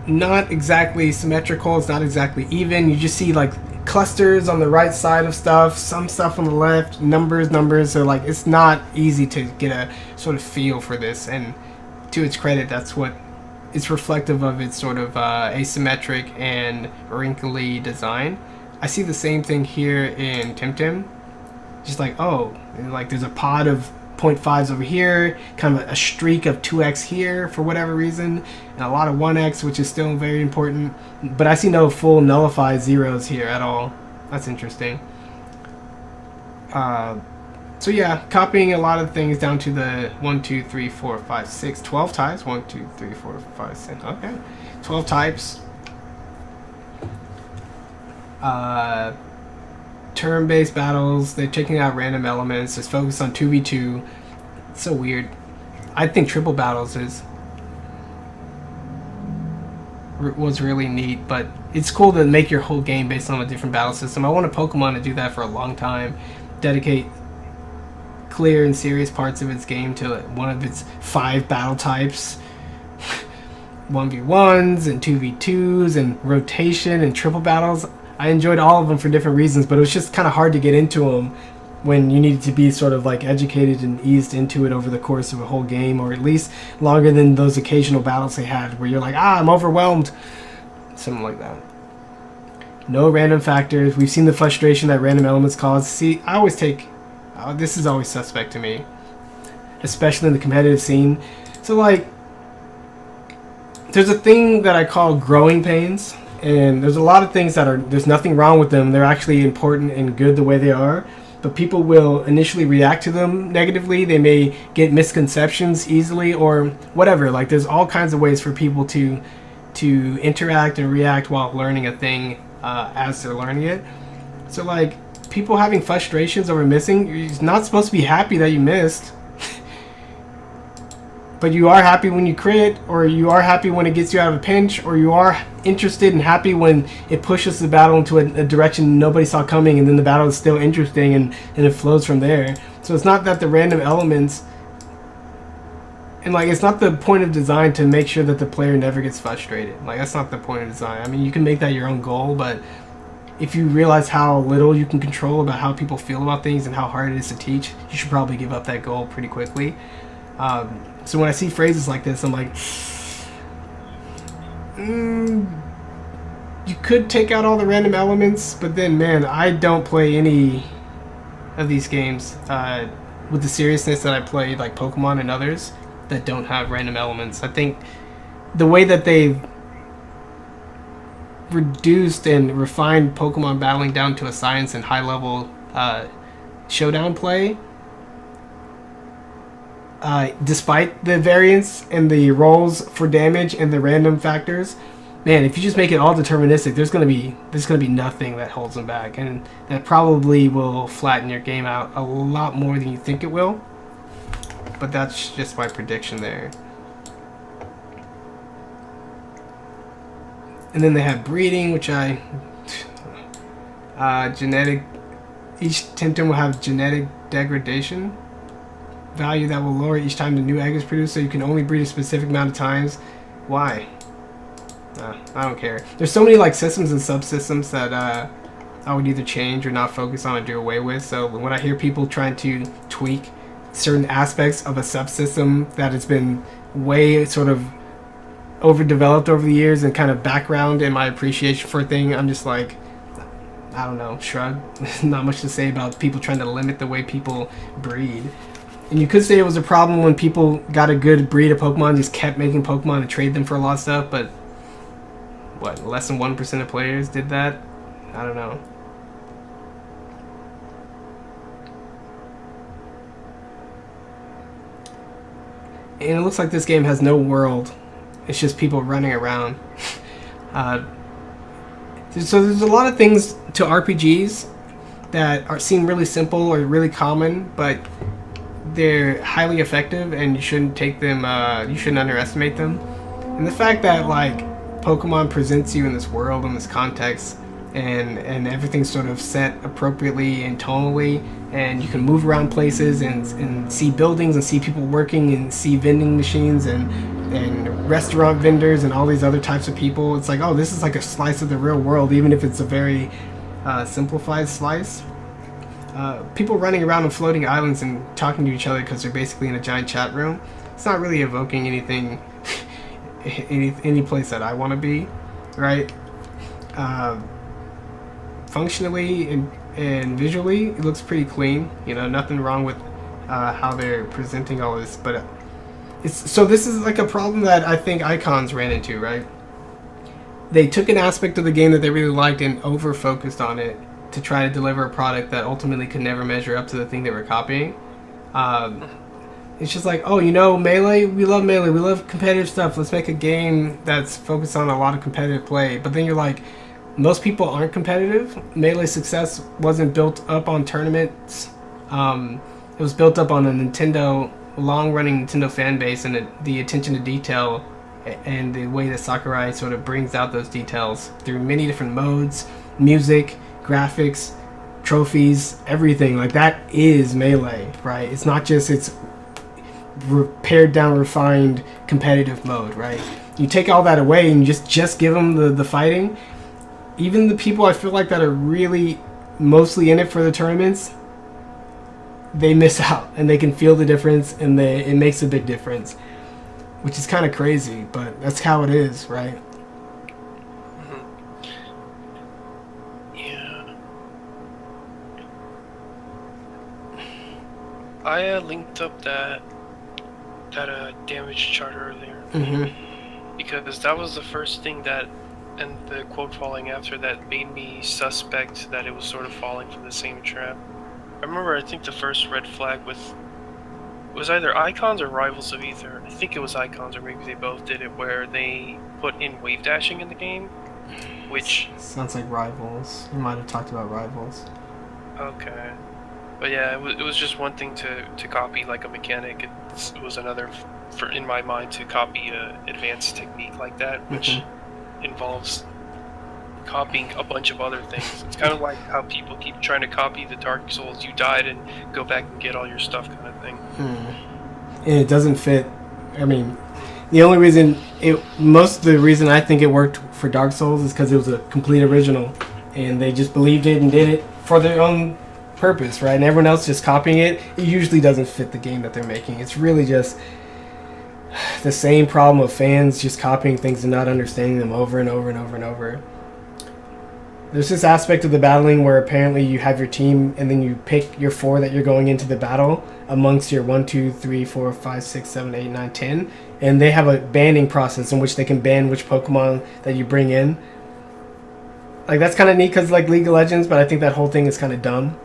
not exactly symmetrical. It's not exactly even. You just see like clusters on the right side of stuff, some stuff on the left, numbers. So like it's not easy to get a sort of feel for this, and to its credit, that's what it's reflective of. Its sort of asymmetric and wrinkly design. I see the same thing here in Temtem. Just like, oh, like there's a pod of 0.5s over here, kind of a streak of 2x here for whatever reason, and a lot of 1x, which is still very important. But I see no full nullified zeros here at all. That's interesting. So yeah, copying a lot of things down to the 1, 2, 3, 4, 5, 6, 12 types. 1, 2, 3, 4, 5, 6. Okay, 12 types. Turn-based battles. They're taking out random elements. Just focus on 2v2. It's so weird. I think triple battles was really neat, but it's cool to make your whole game based on a different battle system. I want a Pokemon to do that for a long time. Dedicate clear and serious parts of its game to one of its 5 battle types. 1v1s and 2v2s and rotation and triple battles. I enjoyed all of them for different reasons, but it was just kind of hard to get into them when you needed to be sort of like educated and eased into it over the course of a whole game, or at least longer than those occasional battles they had where you're like, I'm overwhelmed. Something like that. No random factors. We've seen the frustration that random elements cause. See, I always take... this is always suspect to me, especially in the competitive scene. So like, there's a thing that I call growing pains, and there's a lot of things that there's nothing wrong with them. They're actually important and good the way they are, but people will initially react to them negatively. They may get misconceptions easily or whatever. Like there's all kinds of ways for people to interact and react while learning a thing as they're learning it. So like, people having frustrations over missing, you're not supposed to be happy that you missed. But you are happy when you crit, or you are happy when it gets you out of a pinch, or you are interested and happy when it pushes the battle into a direction nobody saw coming, and then the battle is still interesting and it flows from there. So it's not that the random elements, and like it's not the point of design to make sure that the player never gets frustrated. Like that's not the point of design. I mean, you can make that your own goal, but if you realize how little you can control about how people feel about things and how hard it is to teach, you should probably give up that goal pretty quickly. So when I see phrases like this, I'm like, you could take out all the random elements, but then, man, I don't play any of these games with the seriousness that I played, like Pokemon and others that don't have random elements. I think the way that they've reduced and refined Pokemon battling down to a science and high-level showdown play despite the variance and the rolls for damage and the random factors, man, if you just make it all deterministic, there's gonna be nothing that holds them back, and that probably will flatten your game out a lot more than you think it will. But that's just my prediction there. And then they have breeding, which genetic. Each Tintin will have genetic degradation value that will lower each time the new egg is produced, so you can only breed a specific amount of times. Why? I don't care. There's so many like systems and subsystems that I would either change or not focus on or do away with. So when I hear people trying to tweak certain aspects of a subsystem that has been way sort of overdeveloped over the years and kind of background in my appreciation for a thing, I'm just like, I don't know, shrug. Not much to say about people trying to limit the way people breed. And you could say it was a problem when people got a good breed of Pokemon, just kept making Pokemon and trade them for a lot of stuff, but what, less than 1% of players did that? I don't know. And it looks like this game has no world. It's just people running around. So there's a lot of things to RPGs that seem really simple or really common, but they're highly effective, and you shouldn't take them. You shouldn't underestimate them. And the fact that like Pokemon presents you in this world, in this context, and everything's sort of set appropriately and tonally, and you can move around places and see buildings and see people working and see vending machines and restaurant vendors and all these other types of people. It's like, oh, this is like a slice of the real world, even if it's a very simplified slice. People running around on floating islands and talking to each other because they're basically in a giant chat room. It's not really evoking anything, any place that I want to be, right? Functionally and visually, it looks pretty clean. You know, nothing wrong with how they're presenting all this, but so this is like a problem that I think Icons ran into, right? They took an aspect of the game that they really liked and over-focused on it to try to deliver a product that ultimately could never measure up to the thing they were copying. It's just like, oh, you know, Melee, we love Melee, we love competitive stuff, let's make a game that's focused on a lot of competitive play. But then you're like, most people aren't competitive. Melee's success wasn't built up on tournaments. It was built up on a long-running Nintendo fan base and the attention to detail and the way that Sakurai sort of brings out those details through many different modes, music, graphics, trophies, everything. Like, that is Melee, right? It's not just its pared down, refined competitive mode, right? You take all that away and just give them the fighting. Even the people I feel like that are really mostly in it for the tournaments, they miss out, and they can feel the difference, and it makes a big difference, which is kind of crazy, but that's how it is, right? Mm-hmm. Yeah. I linked up that damage chart earlier, because that was the first thing that, and the quote falling after that, made me suspect that it was sort of falling for the same trap. I remember, I think the first red flag was either Icons or Rivals of Ether. I think it was Icons, or maybe they both did it, where they put in wave dashing in the game, which... Sounds like Rivals. You might have talked about Rivals. Okay. But yeah, it was just one thing to copy like a mechanic. It was another, in my mind, to copy a advanced technique like that, which involves copying a bunch of other things. It's kind of like how people keep trying to copy the Dark Souls you died and go back and get all your stuff kind of thing. And it doesn't fit. I mean, the only reason most of the reason I think it worked for Dark Souls is because it was a complete original, and they just believed it and did it for their own purpose, right? And everyone else just copying it usually doesn't fit the game that they're making. It's really just the same problem of fans just copying things and not understanding them over and over and over and over. There's this aspect of the battling where apparently you have your team and then you pick your 4 that you're going into the battle amongst your 1, 2, 3, 4, 5, 6, 7, 8, 9, 10. And they have a banning process in which they can ban which Pokemon that you bring in. Like, that's kind of neat because like League of Legends, but I think that whole thing is kind of dumb.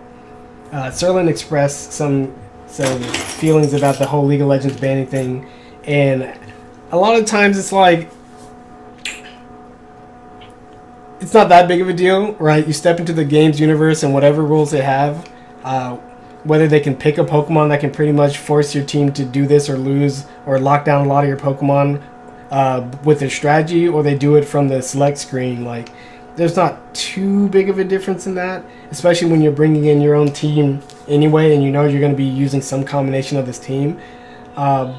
Serlin expressed some some feelings about the whole League of Legends banning thing, and a lot of times it's like it's not that big of a deal, right? You step into the game's universe and whatever rules they have, whether they can pick a Pokemon that can pretty much force your team to do this or lose or lock down a lot of your Pokemon with their strategy, or they do it from the select screen. Like, there's not too big of a difference in that, especially when you're bringing in your own team anyway, and you know you're going to be using some combination of this team. But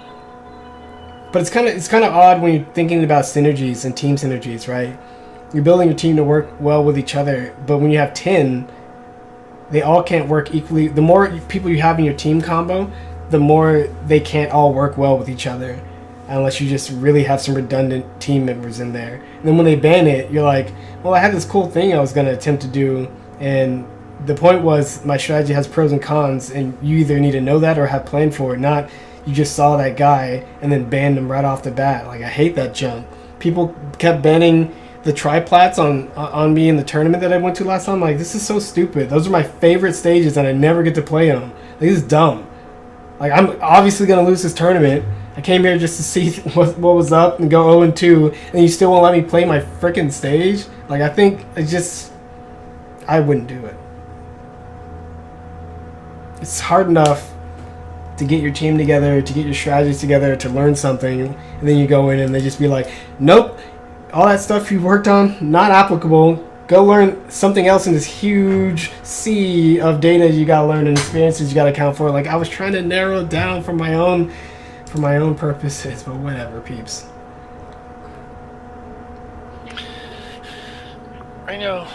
it's kind of odd when you're thinking about synergies and team synergies, right? You're building your team to work well with each other, but when you have 10, they all can't work equally. The more people you have in your team combo, the more they can't all work well with each other, unless you just really have some redundant team members in there. And then when they ban it, you're like, well, I had this cool thing I was going to attempt to do, and the point was my strategy has pros and cons, and you either need to know that or have planned for it, not you just saw that guy and then banned him right off the bat. Like, I hate that junk. People kept banning the triplats on me in the tournament that I went to last time. Like, this is so stupid. Those are my favorite stages and I never get to play them. Like, this is dumb. Like, I'm obviously going to lose this tournament. I came here just to see what was up and go 0-2, and you still won't let me play my freaking stage? Like, I think I wouldn't do it. It's hard enough to get your team together, to get your strategies together, to learn something, and then you go in and they just be like, nope, all that stuff you worked on, not applicable. Go learn something else in this huge sea of data you gotta learn and experiences you gotta account for. Like, I was trying to narrow it down for my own purposes, but whatever, peeps. Right now,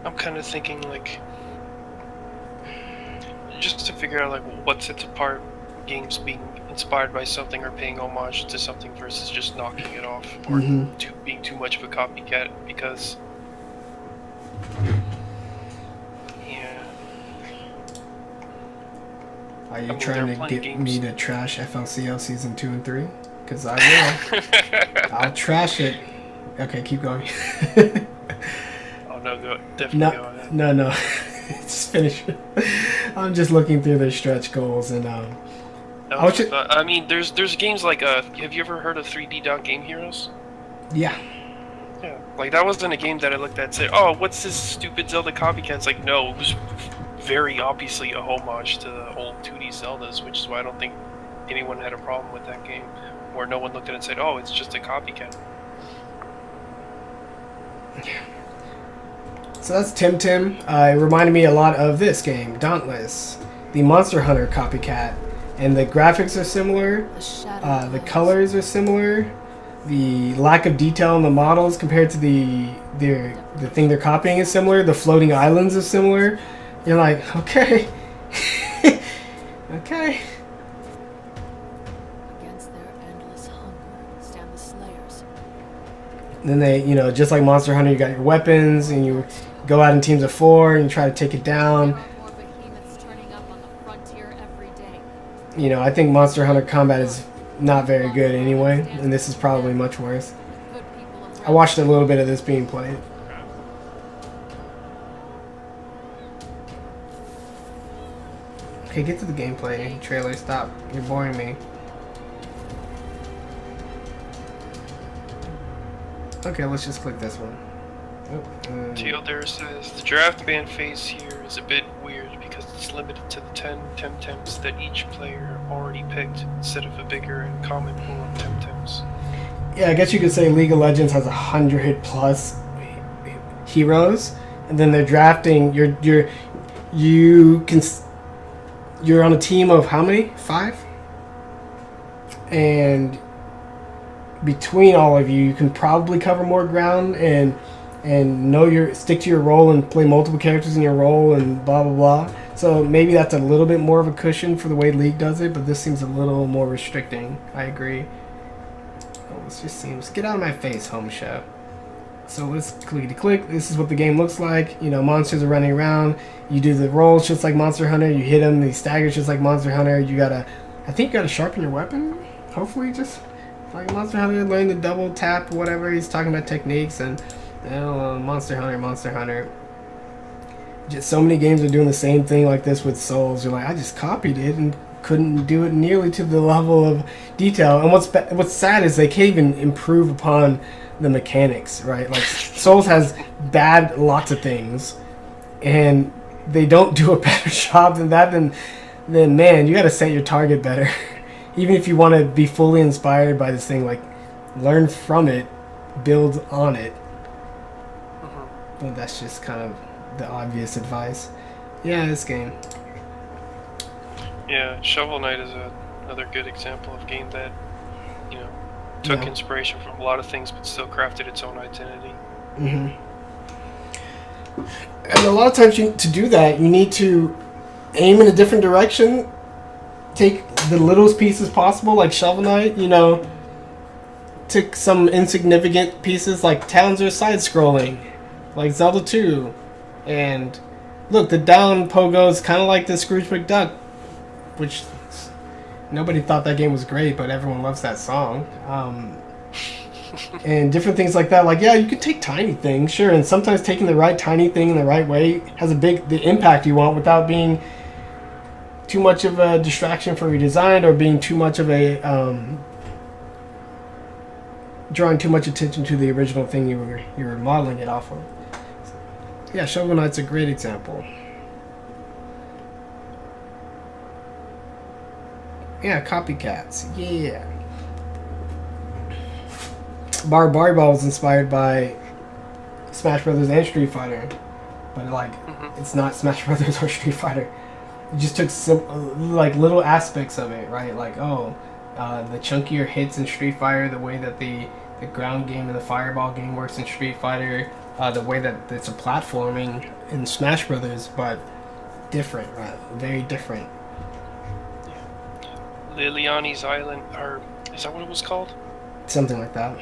I'm kind of thinking, like, just to figure out, like, what sets apart games being inspired by something or paying homage to something versus just knocking it off or being too much of a copycat, because are you trying to get me to trash FLCL Season 2 and 3? Because I will. I'll trash it. Okay, keep going. Oh no, definitely go ahead. No. Just finish it. I'm just looking through their stretch goals and I mean, there's games like have you ever heard of 3D Dot Game Heroes? Yeah. Yeah, like that wasn't a game that I looked at and said, oh, what's this stupid Zelda copycat? It's like, no, it was very obviously a homage to the whole 2D Zeldas, which is why I don't think anyone had a problem with that game, or no one looked at it and said, oh, it's just a copycat. So that's Tim. It reminded me a lot of this game, Dauntless, the Monster Hunter copycat. And the graphics are similar, the colors are similar, the lack of detail in the models compared to the thing they're copying is similar, the floating islands are similar. You're like, okay. Okay. Against their endless hunger stand the slayers. Then they, just like Monster Hunter, you got your weapons and you go out in teams of 4 and you try to take it down. I think Monster Hunter combat is not very good anyway, and this is probably much worse. I watched a little bit of this being played. Okay, get to the gameplay trailer. Stop. You're boring me. Okay, let's just click this one. Teodor says, the draft ban phase here is a bit weird because it's limited to the 10 Temtems that each player already picked instead of a bigger and common pool of Temtems. Yeah, I guess you could say League of Legends has 100 plus heroes, and then they're drafting. You're on a team of how many? 5? And between all of you, you can probably cover more ground and stick to your role and play multiple characters in your role and blah blah blah. So maybe that's a little bit more of a cushion for the way League does it, but this seems a little more restricting. I agree. Let's get out of my face, home show. So let's click. This is what the game looks like. Monsters are running around. You do the rolls just like Monster Hunter. You hit them. They stagger just like Monster Hunter. I think you gotta sharpen your weapon. Hopefully, just like Monster Hunter, learn the double tap, whatever. He's talking about techniques and Monster Hunter. just so many games are doing the same thing like this with Souls. You're like, I just copied it and couldn't do it nearly to the level of detail. And what's sad is they can't even improve upon the mechanics, right? Like Souls has bad lots of things, and they don't do a better job than that. Then man, you got to set your target better. Even if you want to be fully inspired by this thing, like learn from it, build on it. Well, that's just kind of the obvious advice. Yeah, this game. Yeah, Shovel Knight is another good example of a game that, you know, took inspiration from a lot of things but still crafted its own identity. And a lot of times to do that, you need to aim in a different direction, take the littlest pieces possible, like Shovel Knight, you know, took some insignificant pieces, like towns are side-scrolling, like Zelda 2, and look, the down pogo is kind of like the Scrooge McDuck, which nobody thought that game was great, but everyone loves that song. And different things like that. Like, yeah, you could take tiny things, sure, and sometimes taking the right tiny thing in the right way has the impact you want without being too much of a distraction for your design or being too much of a drawing too much attention to the original thing you were modeling it off of. Yeah, Shovel Knight's a great example. Yeah, copycats. Yeah. Barbaracle was inspired by Smash Brothers and Street Fighter, but like it's not Smash Brothers or Street Fighter. It just took some like little aspects of it, right? Like the chunkier hits in Street Fighter, the way that the ground game and the fireball game works in Street Fighter, the way that it's a platforming in Smash Brothers, but different, right? Very different. Liliani's Island, or is that what it was called? Something like that.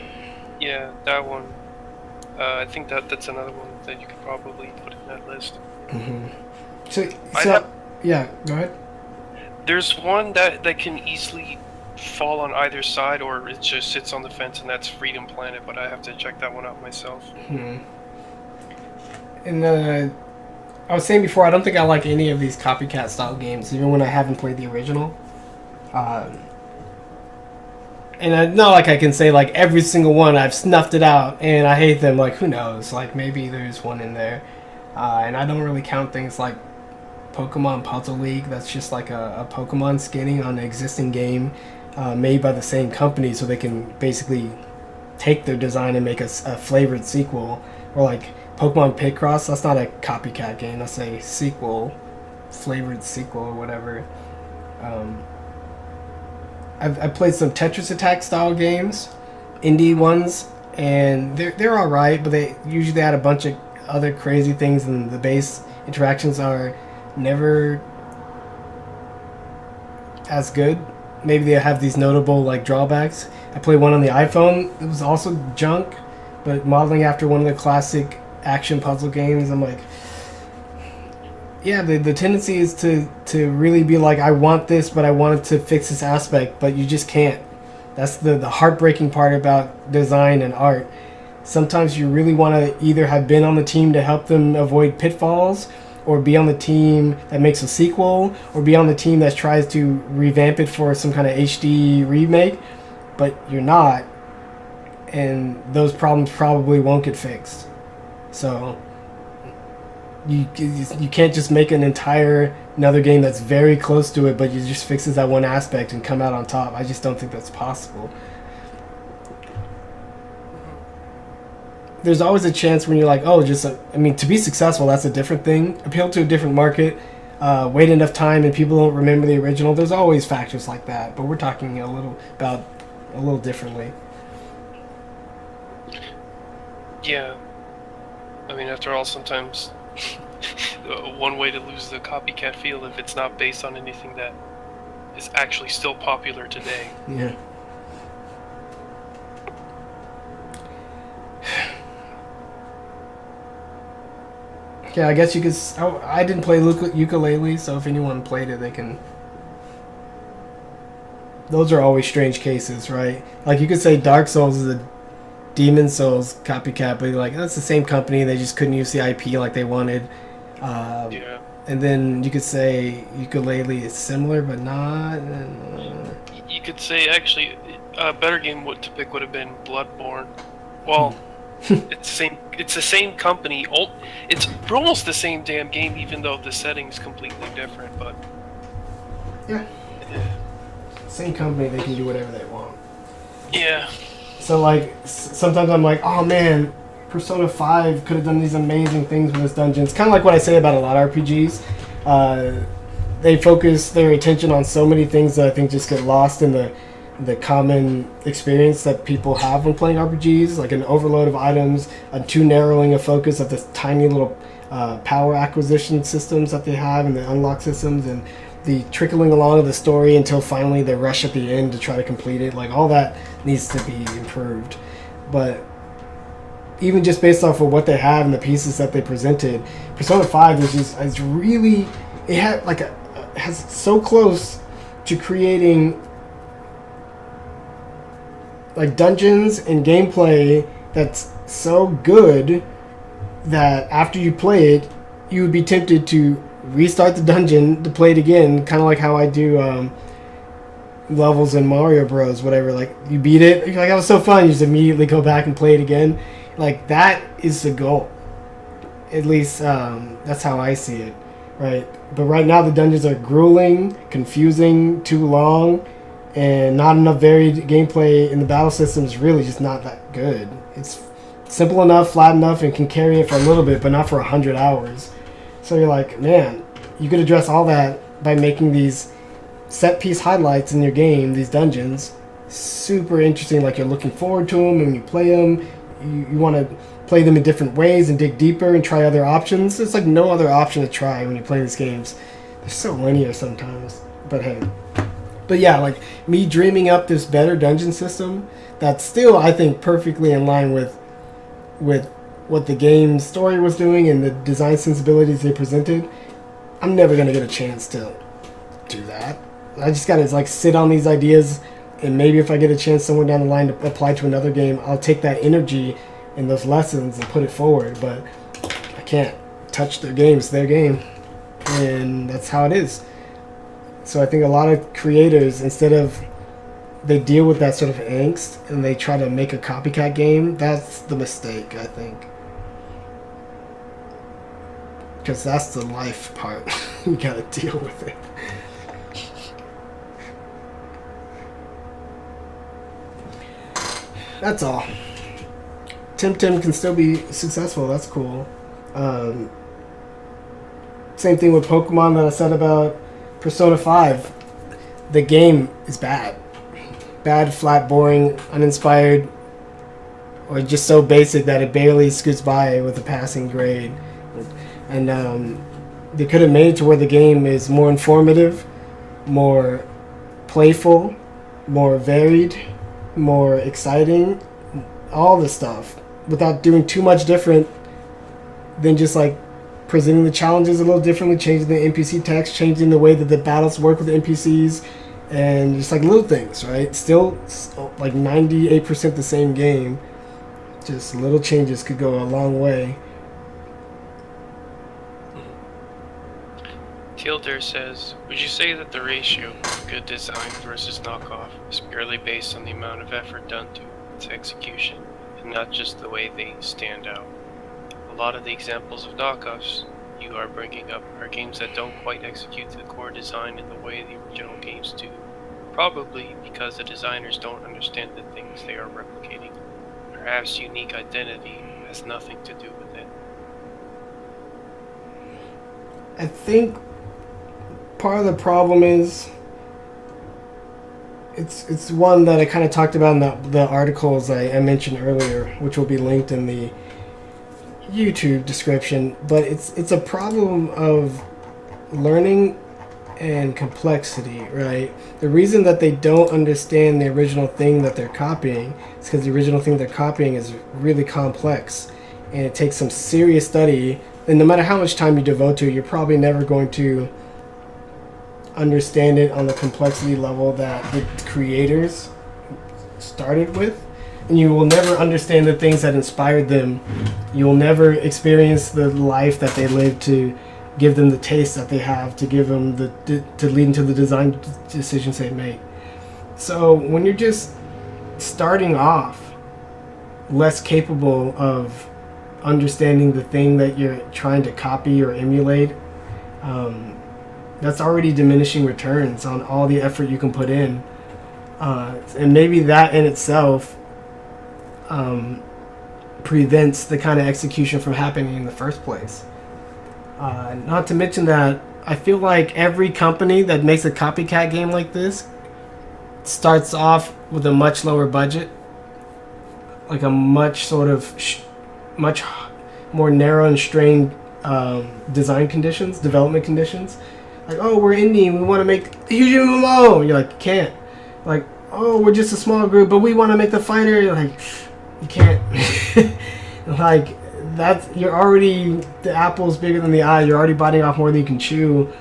Yeah, that one. I think that's another one that you could probably put in that list. So yeah, go ahead. There's one that can easily fall on either side, or it just sits on the fence, and that's Freedom Planet, but I have to check that one out myself. And I was saying before, I don't think I like any of these copycat style games, even when I haven't played the original. And it's not like I can say like every single one I've snuffed it out and I hate them. Like, who knows? Like, maybe there's one in there. And I don't really count things like Pokemon Puzzle League. That's just like a Pokemon skinning on an existing game made by the same company, so they can basically take their design and make a flavored sequel. Or like Pokemon Picross, that's not a copycat game. That's a sequel, flavored sequel or whatever. I've played some Tetris Attack style games, indie ones, and they're all right, but they usually add a bunch of other crazy things, and the base interactions are never as good. Maybe they have these notable like drawbacks. I played one on the iPhone. It was also junk, but modeling after one of the classic action puzzle games. I'm like, yeah, the tendency is to really be like, I want this, but I want it to fix this aspect, but you just can't. That's the heartbreaking part about design and art. Sometimes you really want to either have been on the team to help them avoid pitfalls, or be on the team that makes a sequel, or be on the team that tries to revamp it for some kind of HD remake, but you're not, and those problems probably won't get fixed. So you can't just make another game that's very close to it, but you just fixes that one aspect and come out on top. I just don't think that's possible. There's always a chance when you're like, to be successful, that's a different thing. Appeal to a different market, wait enough time, and people don't remember the original. There's always factors like that, but we're talking a little differently. Yeah. I mean, after all, sometimes one way to lose the copycat feel if it's not based on anything that is actually still popular today. Yeah. Yeah, I guess you could. I didn't play ukulele, so if anyone played it, they can. Those are always strange cases, right? Like, you could say Dark Souls is a Demon Souls copycat, but like, that's the same company. They just couldn't use the IP like they wanted. Yeah. And then you could say ukulele is similar, but not. You could say actually a better game to pick would have been Bloodborne. Well, it's the same company. It's almost the same damn game, even though the setting's completely different. But Yeah. Same company, they can do whatever they want. yeah, So like sometimes I'm like, oh man, Persona 5 could have done these amazing things with this dungeon. It's kind of like what I say about a lot of RPGs. They focus their attention on so many things that I think just get lost in the common experience that people have when playing RPGs, like an overload of items, a too narrowing a focus of the tiny little power acquisition systems that they have and the unlock systems, and the trickling along of the story until finally they rush at the end to try to complete it. Like all that needs to be improved. But even just based off of what they have and the pieces that they presented, Persona 5 is really, it had like has so close to creating like dungeons and gameplay that's so good that after you play it, you would be tempted to restart the dungeon to play it again, kind of like how I do levels in Mario Bros. Whatever. Like you beat it, you're like, that was so fun. You just immediately go back and play it again. Like that is the goal. At least that's how I see it, right? But right now the dungeons are grueling, confusing, too long, and not enough varied gameplay in the battle system is really just not that good. It's simple enough, flat enough, and can carry it for a little bit, but not for 100 hours. So you're like, man, you could address all that by making these set-piece highlights in your game, these dungeons, super interesting. Like you're looking forward to them, and when you play them, you want to play them in different ways and dig deeper and try other options. There's like no other option to try when you play these games. They're so linear sometimes. But hey. But yeah, like me dreaming up this better dungeon system that's still, I think, perfectly in line with what the game's story was doing and the design sensibilities they presented. I'm never going to get a chance to do that. I just got to like sit on these ideas, and maybe if I get a chance somewhere down the line to apply to another game, I'll take that energy and those lessons and put it forward. But I can't touch their game. It's their game. And that's how it is. So I think a lot of creators, instead of they deal with that sort of angst and they try to make a copycat game, that's the mistake, I think. Because that's the life part. You gotta deal with it. That's all. Tim can still be successful. That's cool. Same thing with Pokemon that I said about Persona 5. The game is bad. Bad, flat, boring, uninspired, or just so basic that it barely scoots by with a passing grade. And they could have made it to where the game is more informative, more playful, more varied, more exciting, all the stuff, without doing too much different than just like presenting the challenges a little differently, changing the NPC text, changing the way that the battles work with the NPCs, and just like little things, right? Still like 98% the same game, just little changes could go a long way. Tilder says, would you say that the ratio of good design versus knockoff is purely based on the amount of effort done to its execution, and not just the way they stand out? A lot of the examples of knockoffs you are bringing up are games that don't quite execute the core design in the way the original games do, probably because the designers don't understand the things they are replicating. Perhaps unique identity has nothing to do with it. I think part of the problem is it's one that I kind of talked about in the articles I mentioned earlier, which will be linked in the YouTube description. But it's a problem of learning and complexity, right? The reason that they don't understand the original thing that they're copying is because the original thing they're copying is really complex, and it takes some serious study. And no matter how much time you devote to it, you're probably never going to understand it on the complexity level that the creators started with. And you will never understand the things that inspired them. You will never experience the life that they lived to give them the taste that they have, to give them to lead into the design decisions they make. So when you're just starting off less capable of understanding the thing that you're trying to copy or emulate, that's already diminishing returns on all the effort you can put in. And maybe that in itself prevents the kind of execution from happening in the first place. Not to mention that I feel like every company that makes a copycat game like this starts off with a much lower budget, like a much sort of much more narrow and strained development conditions. Like, oh, we're indie, we want to make a huge MMO. You're like, you can't. Like, oh, we're just a small group, but we want to make the fighter. You're like, you can't. Like, you're already, the apple's bigger than the eye. You're already biting off more than you can chew,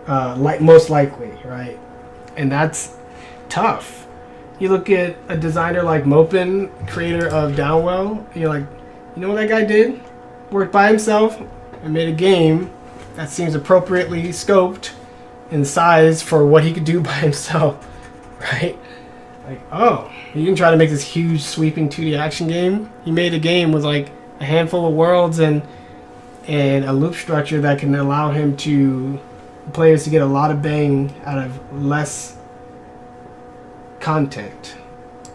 most likely, right? And that's tough. You look at a designer like Mopin, creator of Downwell, and you're like, you know what that guy did? Worked by himself and made a game that seems appropriately scoped and sized for what he could do by himself, right? Like, oh, he didn't try to make this huge sweeping 2D action game. He made a game with like a handful of worlds and a loop structure that can allow players to get a lot of bang out of less content.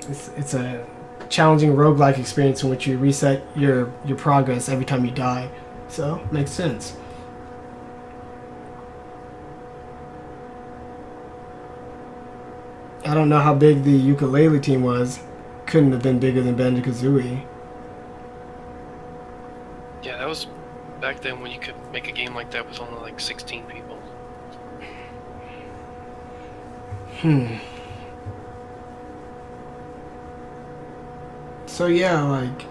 It's a challenging roguelike experience in which you reset your progress every time you die. So, makes sense. I don't know how big the ukulele team was. Couldn't have been bigger than Banjo-Kazooie. Yeah, that was back then when you could make a game like that with only like 16 people. So yeah, like,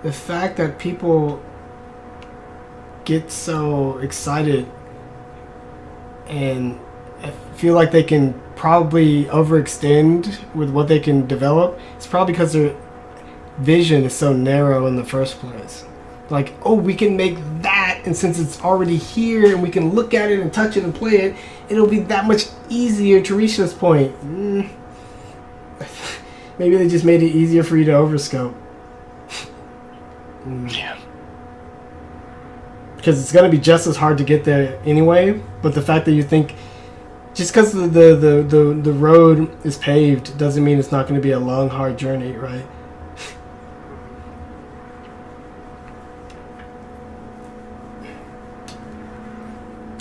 the fact that people get so excited and feel like they can probably overextend with what they can develop, it's probably because their vision is so narrow in the first place. Like, oh, we can make that, and since it's already here and we can look at it and touch it and play it, it'll be that much easier to reach this point. Maybe they just made it easier for you to overscope. Yeah. Because it's going to be just as hard to get there anyway, but the fact that you think just because the road is paved doesn't mean it's not going to be a long, hard journey, right?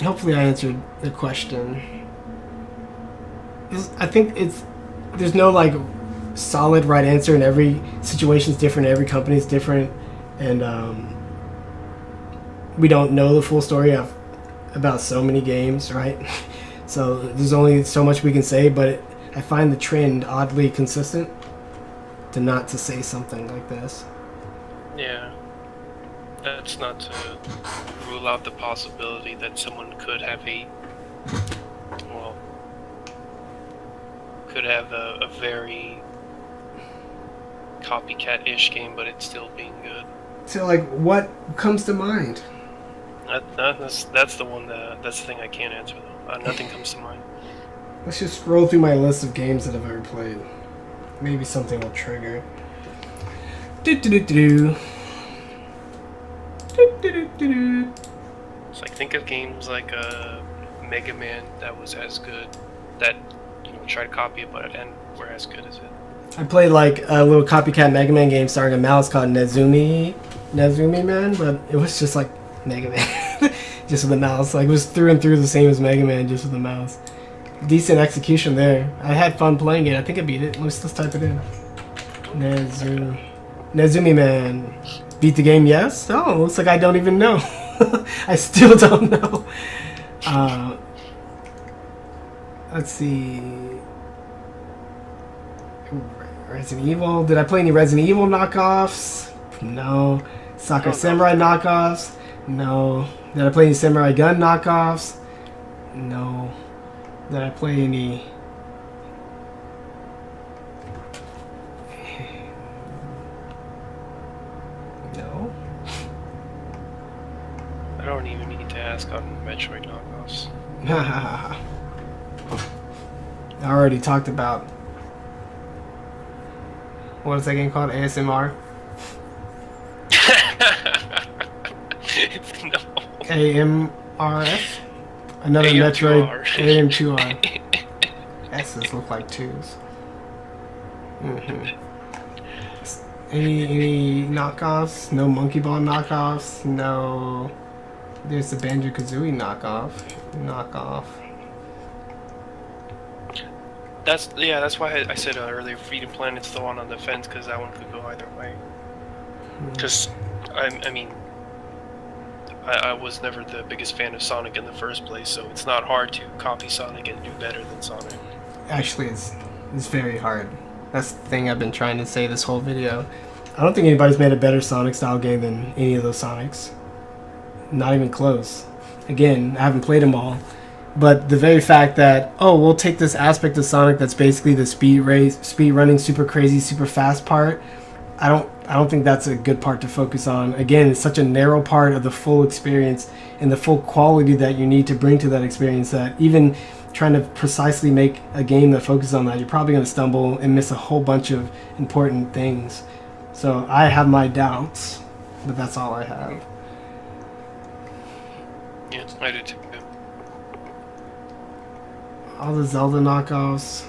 Hopefully I answered the question. I think there's no like solid right answer, and every situation's different, every company's different, and we don't know the full story about so many games, right? So there's only so much we can say, but I find the trend oddly consistent to say something like this. Yeah. That's not to rule out the possibility that someone could have a very copycat-ish game, but it's still being good. So, like, what comes to mind? That's the thing I can't answer, though. Nothing comes to mind. Let's just scroll through my list of games that I've ever played. Maybe something will trigger. So, like, think of games like Mega Man that was as good, that try to copy it, but and were as good as it. I played like a little copycat Mega Man game starring a mouse called Nezumi Man, but it was just like Mega Man, just with a mouse. Like, it was through and through the same as Mega Man, just with a mouse. Decent execution there. I had fun playing it. I think I beat it. Let's type it in. Nezumi Man. Beat the game, yes? Oh, looks like I don't even know. I still don't know. Let's see. Resident Evil. Did I play any Resident Evil knockoffs? No. Soccer Samurai knockoffs? No. Did I play any Samurai Gun knockoffs? No. Did I play any... I don't even need to ask on Metroid knockoffs. I already talked about what is that game called? ASMR? No. AMRS? Another AM2R. Metroid. AM2R. S's look like 2s. Any knockoffs? No Monkey Ball knockoffs? No. There's the Banjo-Kazooie knockoff. That's why I said earlier Freedom Planet's the one on the fence, because that one could go either way. Because, I mean, I was never the biggest fan of Sonic in the first place, so it's not hard to copy Sonic and do better than Sonic. Actually, it's very hard. That's the thing I've been trying to say this whole video. I don't think anybody's made a better Sonic-style game than any of those Sonics. Not even close. Again, I haven't played them all. But the very fact that, oh, we'll take this aspect of Sonic that's basically the speed running, super crazy, super fast part. I don't think that's a good part to focus on. Again, it's such a narrow part of the full experience and the full quality that you need to bring to that experience that even trying to precisely make a game that focuses on that, you're probably going to stumble and miss a whole bunch of important things. So I have my doubts, but that's all I have. Yeah, I do too. All the Zelda knockoffs.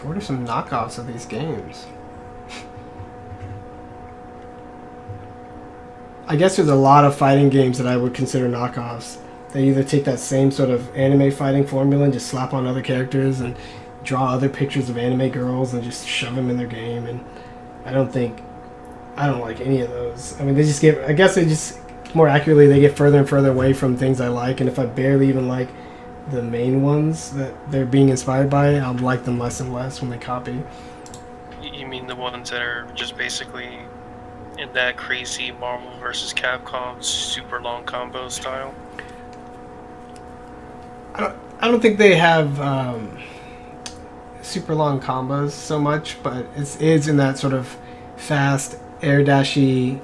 What are some knockoffs of these games? I guess there's a lot of fighting games that I would consider knockoffs. They either take that same sort of anime fighting formula and just slap on other characters and draw other pictures of anime girls and just shove them in their game. And I don't like any of those. I mean, I guess they just, more accurately, they get further and further away from things I like. And if I barely even like the main ones that they're being inspired by, I'll like them less and less when they copy. You mean the ones that are just basically in that crazy Marvel vs. Capcom super long combo style? I don't think they have super long combos so much, but it is in that sort of fast, air dashy,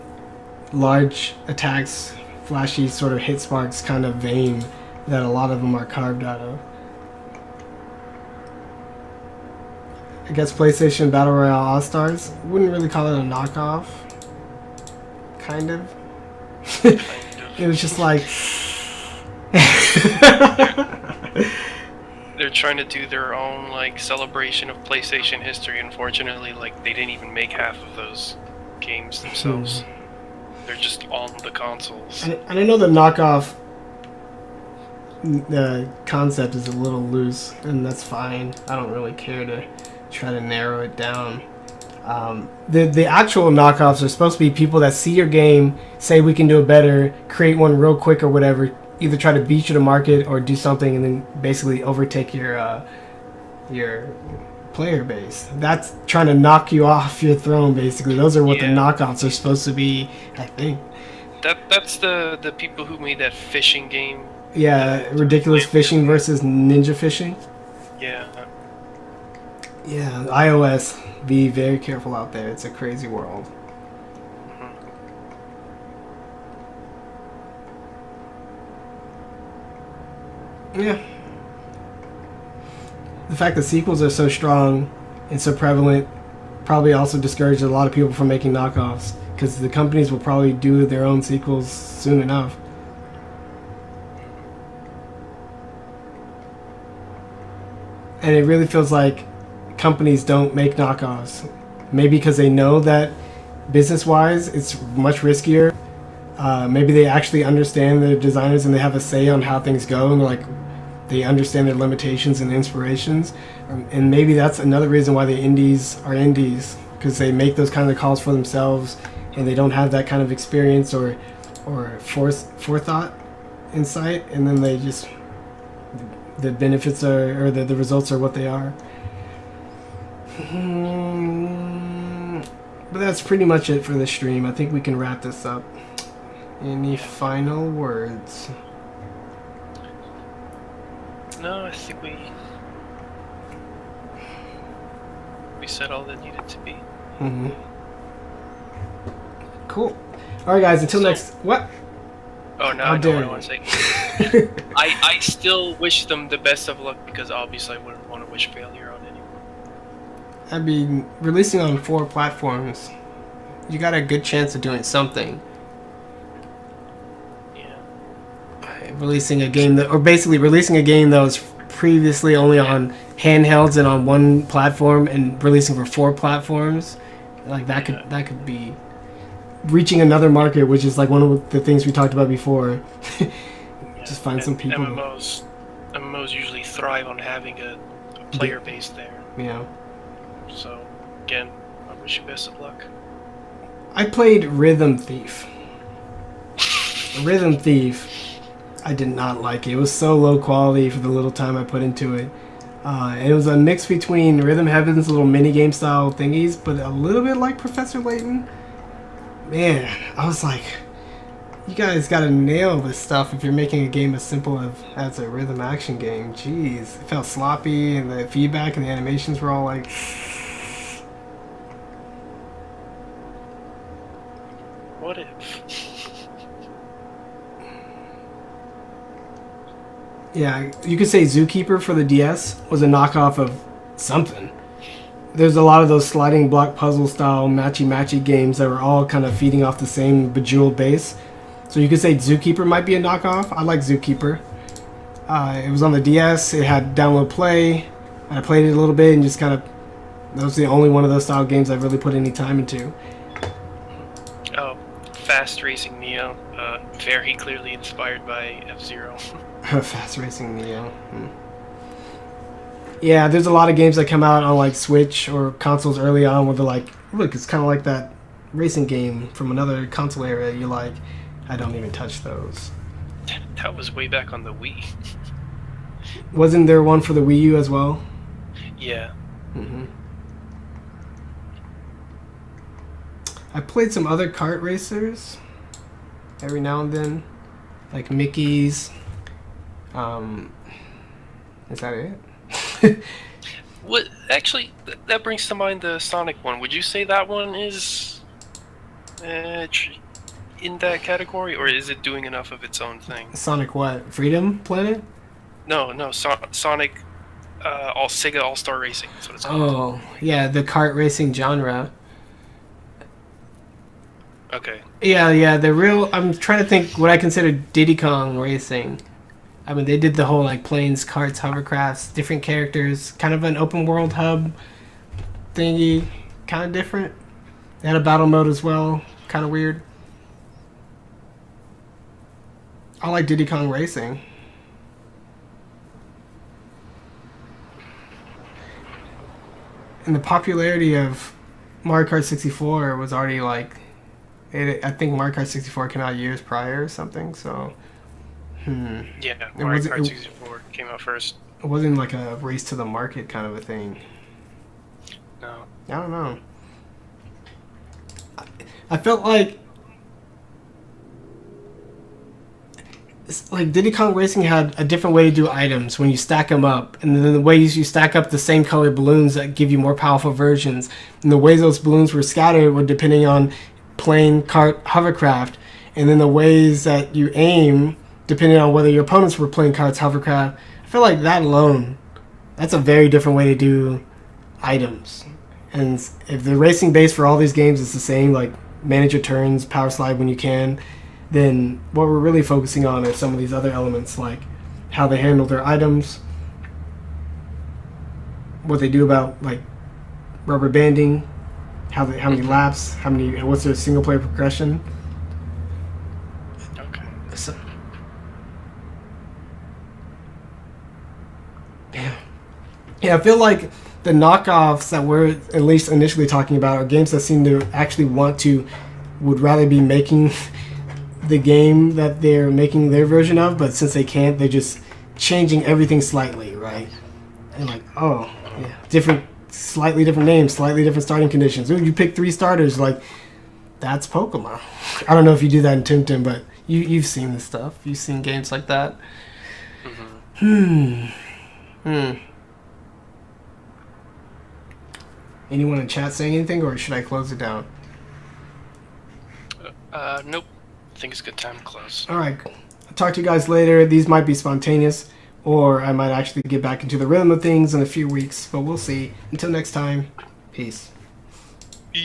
large attacks, flashy sort of hit sparks kind of vein that a lot of them are carved out of. I guess PlayStation Battle Royale All-Stars, wouldn't really call it a knockoff. Kind of. It was just like... They're trying to do their own like celebration of PlayStation history. Unfortunately, like they didn't even make half of those games themselves. They're just on the consoles. And I know the knockoff concept is a little loose, and that's fine. I don't really care to try to narrow it down. The actual knockoffs are supposed to be people that see your game, say we can do it better, create one real quick or whatever, either try to beat you to market or do something and then basically overtake your player base. That's trying to knock you off your throne, basically. Those are what the knockoffs are supposed to be, I think. That's the people who made that fishing game. Yeah, ridiculous fishing versus ninja fishing. Yeah. Yeah, iOS, be very careful out there. It's a crazy world. Yeah. The fact that sequels are so strong and so prevalent probably also discourages a lot of people from making knockoffs, because the companies will probably do their own sequels soon enough. And it really feels like companies don't make knockoffs. Maybe because they know that business-wise it's much riskier. Maybe they actually understand their designers and they have a say on how things go, and they understand their limitations and inspirations. And maybe that's another reason why the indies are indies, because they make those kind of calls for themselves and they don't have that kind of experience or forethought, insight, and then they just, the benefits are, or the results are what they are. But that's pretty much it for the stream. I think we can wrap this up. Any final words? No, I think we said all that needed to be. Mm-hmm. Cool. All right, guys. Until next. What? Oh no, How I know dare what I you. want to say. I still wish them the best of luck because obviously I wouldn't want to wish failure on anyone. I mean, releasing on 4 platforms, you got a good chance of doing something. Yeah. Releasing a game that was previously only on handhelds and on 1 platform, and releasing for 4 platforms, like that could be reaching another market, which is like one of the things we talked about before. Just find some people. MMOs usually thrive on having a player base there. Yeah. So, again, I wish you best of luck. I played Rhythm Thief. Rhythm Thief, I did not like it. It was so low quality for the little time I put into it. And it was a mix between Rhythm Heaven's little minigame style thingies, but a little bit like Professor Layton. Man, I was like, you guys gotta nail this stuff if you're making a game as simple as a rhythm action game. Jeez, it felt sloppy, and the feedback and the animations were all like... What if? Yeah, you could say Zookeeper for the DS was a knockoff of something. There's a lot of those sliding block puzzle style matchy games that were all kind of feeding off the same Bejeweled base. So you could say Zookeeper might be a knockoff. I like Zookeeper. It was on the DS. It had download play. I played it a little bit and just kind of... That was the only one of those style games I've really put any time into. Oh, Fast Racing Neo. Very clearly inspired by F-Zero. Fast Racing Neo. Yeah, there's a lot of games that come out on like Switch or consoles early on where they're like, look, it's kind of like that racing game from another console era you like. I don't even touch those. That was way back on the Wii. Wasn't there one for the Wii U as well? Yeah. Mm-hmm. I played some other kart racers every now and then, like Mickey's. Is that it? What actually? That brings to mind the Sonic one. Would you say that one is in that category, or is it doing enough of its own thing? Sonic what? Freedom Planet? No, Sonic. Sega All-Star Racing. That's what it's called. Oh, yeah, the kart racing genre. Okay. Yeah, the real... I'm trying to think what I consider Diddy Kong Racing. I mean, they did the whole, like, planes, carts, hovercrafts, different characters, kind of an open world hub thingy, kind of different. They had a battle mode as well, kind of weird. I like Diddy Kong Racing. And the popularity of Mario Kart 64 was already, like... I think Mario Kart 64 came out years prior or something, so... Yeah, Mario Kart 64 came out first. It wasn't like a race to the market kind of a thing. No. I don't know. I felt like... It's like Diddy Kong Racing had a different way to do items when you stack them up. And then the ways you stack up the same color balloons that give you more powerful versions. And the ways those balloons were scattered were depending on plane, kart, hovercraft. And then the ways that you aim... depending on whether your opponents were playing cards, hovercraft. I feel like that alone, that's a very different way to do items. And if the racing base for all these games is the same, like manage your turns, power slide when you can, then what we're really focusing on are some of these other elements, like how they handle their items, what they do about like rubber banding, how many laps, what's their single player progression. Okay. So, yeah, I feel like the knockoffs that we're at least initially talking about are games that seem to actually would rather be making the game that they're making their version of, but since they can't, they're just changing everything slightly, right? And like, oh, yeah, slightly different names, slightly different starting conditions. Ooh, you pick 3 starters, like, that's Pokemon. I don't know if you do that in Tim, but you've seen this stuff. You've seen games like that. Mm-hmm. Anyone in chat saying anything, or should I close it down? Nope. I think it's a good time to close. Alright. I'll talk to you guys later. These might be spontaneous, or I might actually get back into the rhythm of things in a few weeks, but we'll see. Until next time, peace.